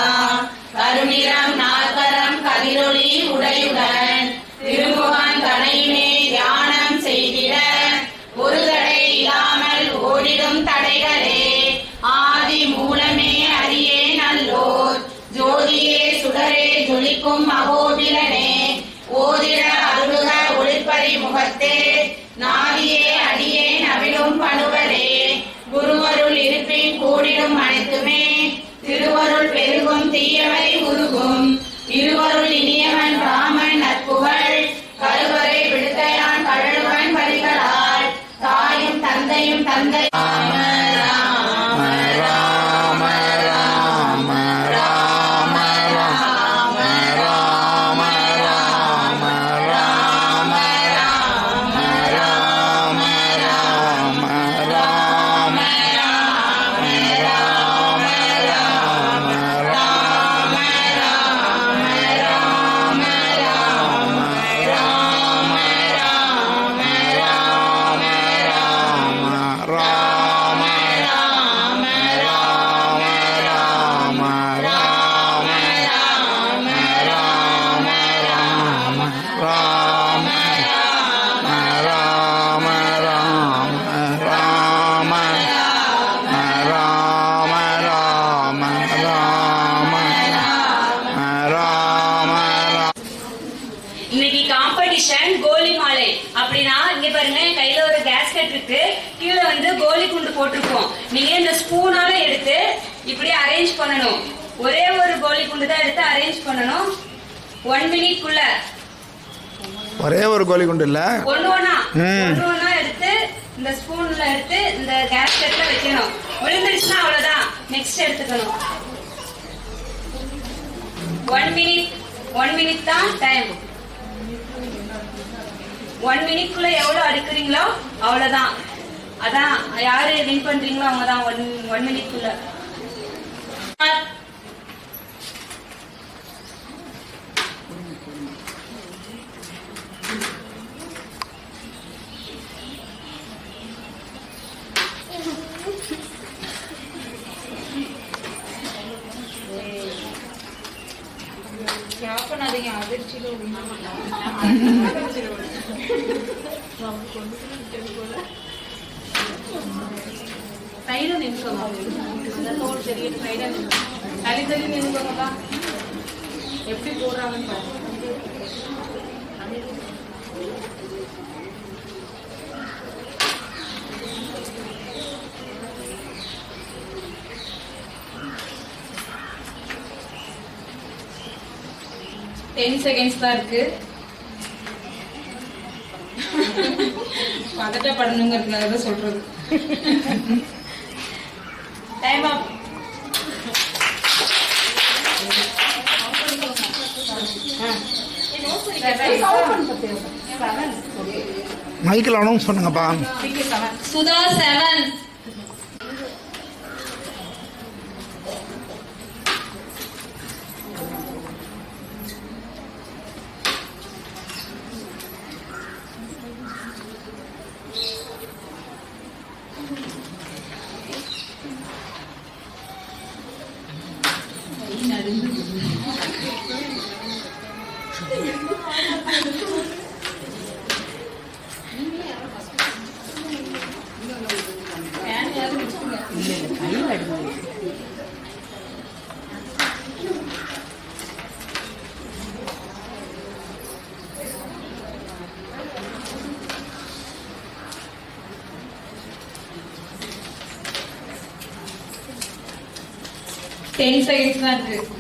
Speaker 5: கருநிறம் நாற்கரம் கதிரொளி உடையுடன் திருமுகன் தனையுமே தியானம் செய்திட ஒரு தடை இல்லாமல் ஓடிடும் தடைகளே ஆதி மூலமே அரியே நல்லோர் ஜோதியே சுடரே ஜொலிக்கும் மகோபிலனே ஓதிட அருளுக ஒளிப்பறி முகத்தே நாதியே அடியே நவிலும் பணுவரே குருவருள் இருப்பின் கூடிடும் அனைத்துமே திருவருள் பெருகும் தீயவை உருகும் இருவருள் இனியவன் ராமன் நற்புகழ் கருவறை விடுத்தையான் கழலுவன் வரிகளால் தாயும் தந்தையும் தந்தை
Speaker 6: இன்னைக்கு காம்படிஷன் கோலி மாலை. அப்படின்னா இங்க பாருங்க, என் கையில ஒரு கேஸ்கெட் இருக்கு, கீழே வந்து கோலி குண்டு போட்டிருக்கோம். நீங்க இந்த ஸ்பூனால எடுத்து இப்படி அரேஞ்ச் பண்ணணும். ஒரே ஒரு கோலி குண்டு தான் எடுத்து அரேஞ்ச் பண்ணணும். 1 மினிட்குள்ள
Speaker 4: ஒரே ஒரு கோலி குண்டு இல்ல,
Speaker 6: ஒண்ணு ஒண்ணா எடுத்து இந்த ஸ்பூன்ல எடுத்து இந்த கேஸ்கெட்ல வைக்கணும். விழுந்துருச்சுன்னா அவ்வளவுதான், நெக்ஸ்ட் எடுத்துக்கணும். 1 மினிட் தான் டைம். 1 மினிட்குள்ள எவ்வளவு அடிக்கிறீங்களோ அவ்வளவுதான். அதான் யாரு வின் பண்றீங்களோ அவங்க தான் 1 மினிட்குள்ள. பண்ணாதீங்க, அதிர்ச்சியில சைடு நின்றுக்கோங்க. தோல் தெரியும், சைடா தள்ளி தள்ளி நின்றுக்கோங்கப்பா. எப்படி போடுறாங்கன்னு பாருங்க. Ten seconds தான் இருக்கு. பதட்டப்படணுங்கிறதுக்காக தான் சொல்றது. Time up.
Speaker 4: மைக்கில் அனௌன்ஸ் பண்ணுங்கப்பா.
Speaker 6: சுதா 7. டென் செகண்ட்ஸ் தான் இருக்கு.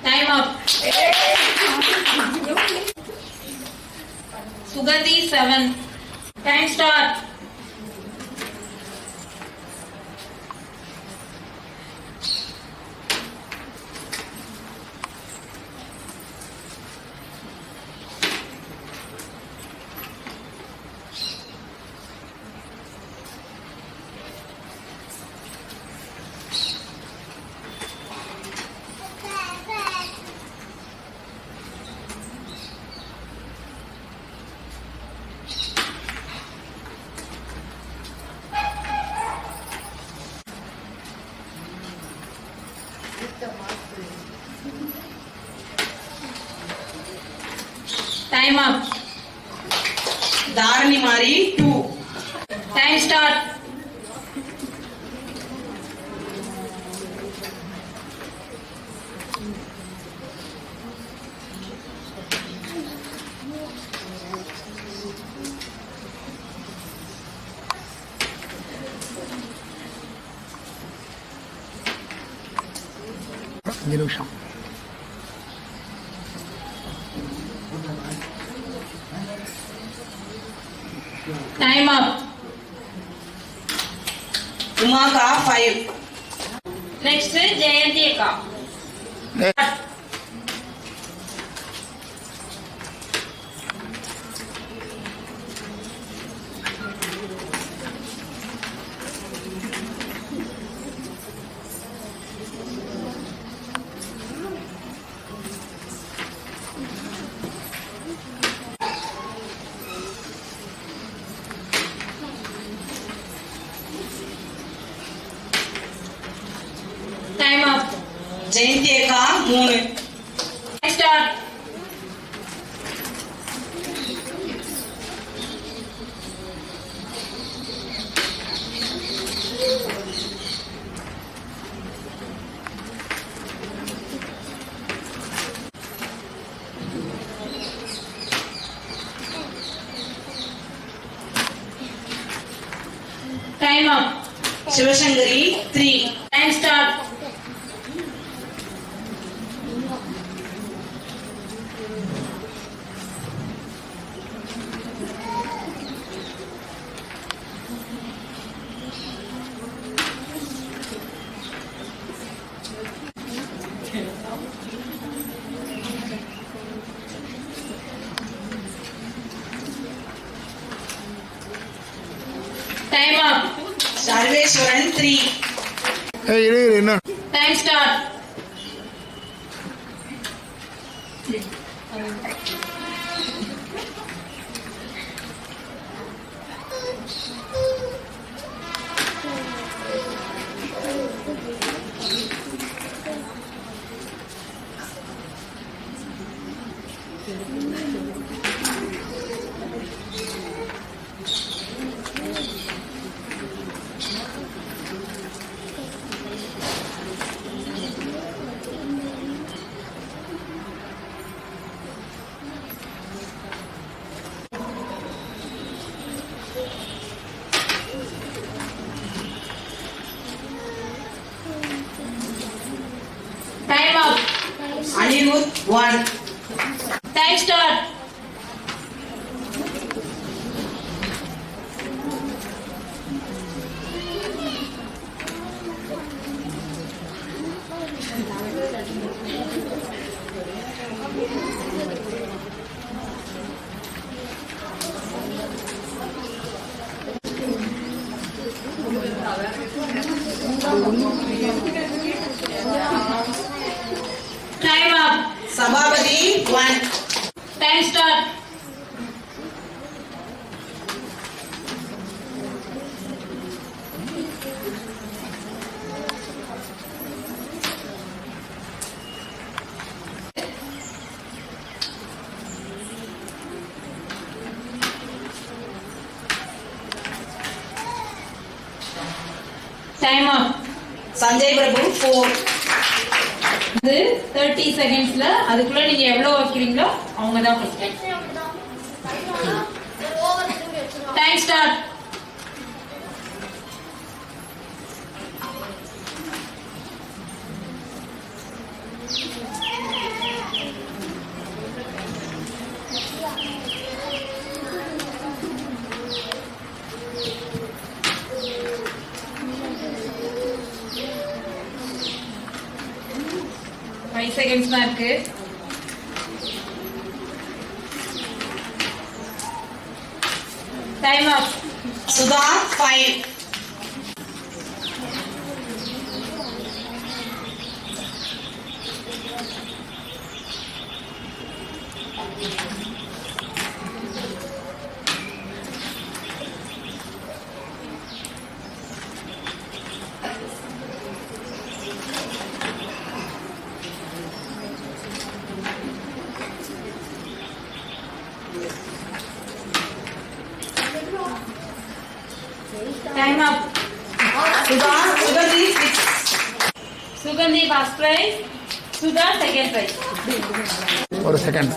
Speaker 6: Time up. Sugathi 7. Time start. Time up.
Speaker 5: Dharani மாறி 2.
Speaker 6: Time start.
Speaker 7: நிமிஷம்.
Speaker 6: Time up.
Speaker 5: உமாகா 5.
Speaker 6: நெக்ஸ்ட் ஜெயந்தி அக்கா. Time up.
Speaker 5: ஜெயந்தி அக்கா 3.
Speaker 6: Start. Time up.
Speaker 5: Sivasankari 3.
Speaker 6: Time start. Time up.
Speaker 5: Sarveswaran 3.
Speaker 7: என்ன
Speaker 6: time start. Time up.
Speaker 5: Anirudh 1.
Speaker 6: Time start. Time up.
Speaker 5: Sabapathi 1.
Speaker 6: Time start.
Speaker 1: Time off.
Speaker 5: Sanjay பிரபு 4.
Speaker 1: இது 30 செகண்ட்ஸ்ல அதுக்குள்ள நீங்க எவ்வளவு வைக்கிறீங்களோ அவங்க தான் ஃபர்ஸ்ட். Time start. செகண்ட்ஸ் தான் இருக்கு. Time off.
Speaker 5: Sudha 5.
Speaker 1: Time off.
Speaker 5: Suganthi 6.
Speaker 1: Suganthi first prize, Sudha second prize.
Speaker 7: ஒரு செகண்ட்.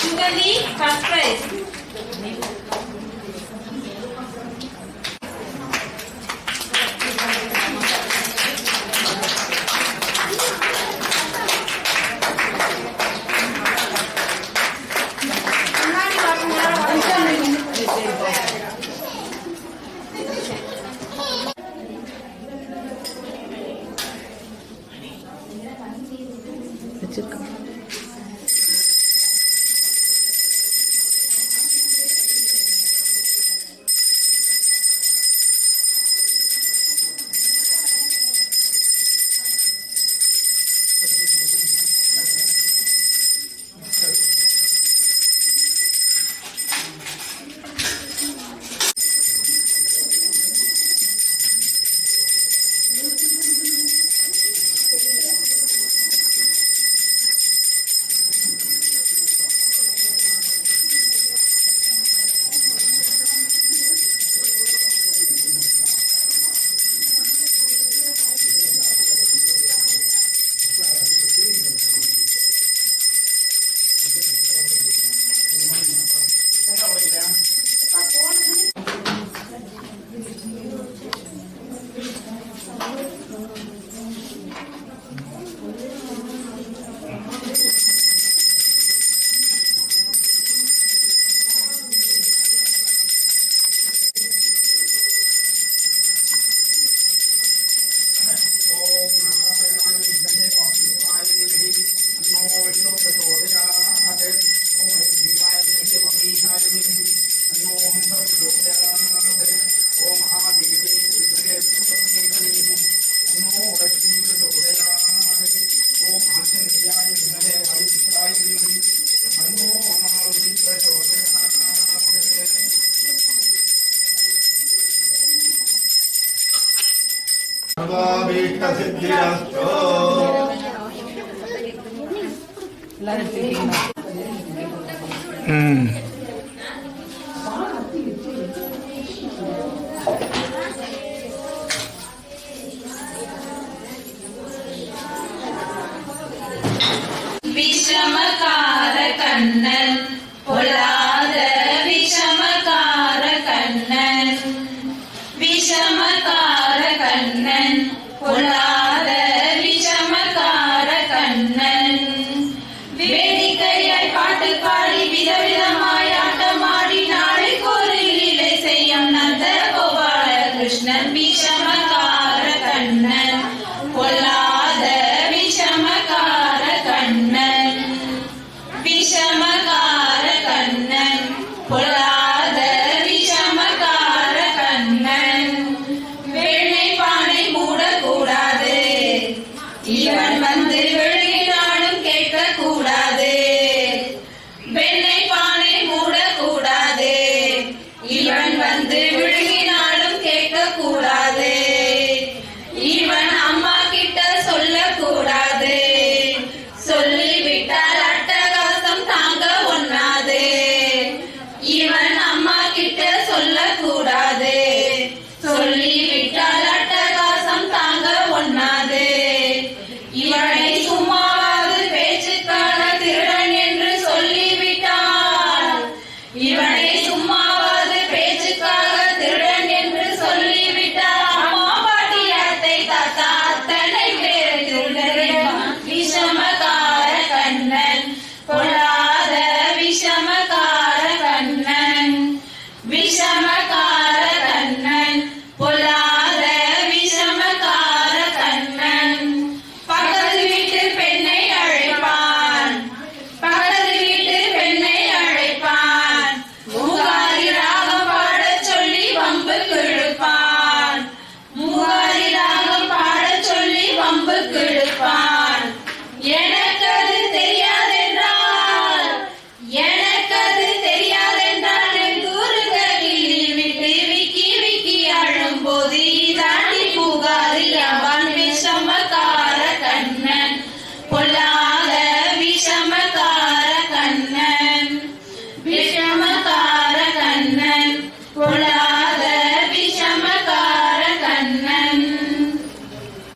Speaker 1: Suganthi first prize.
Speaker 5: விஷமகார கண்ணன்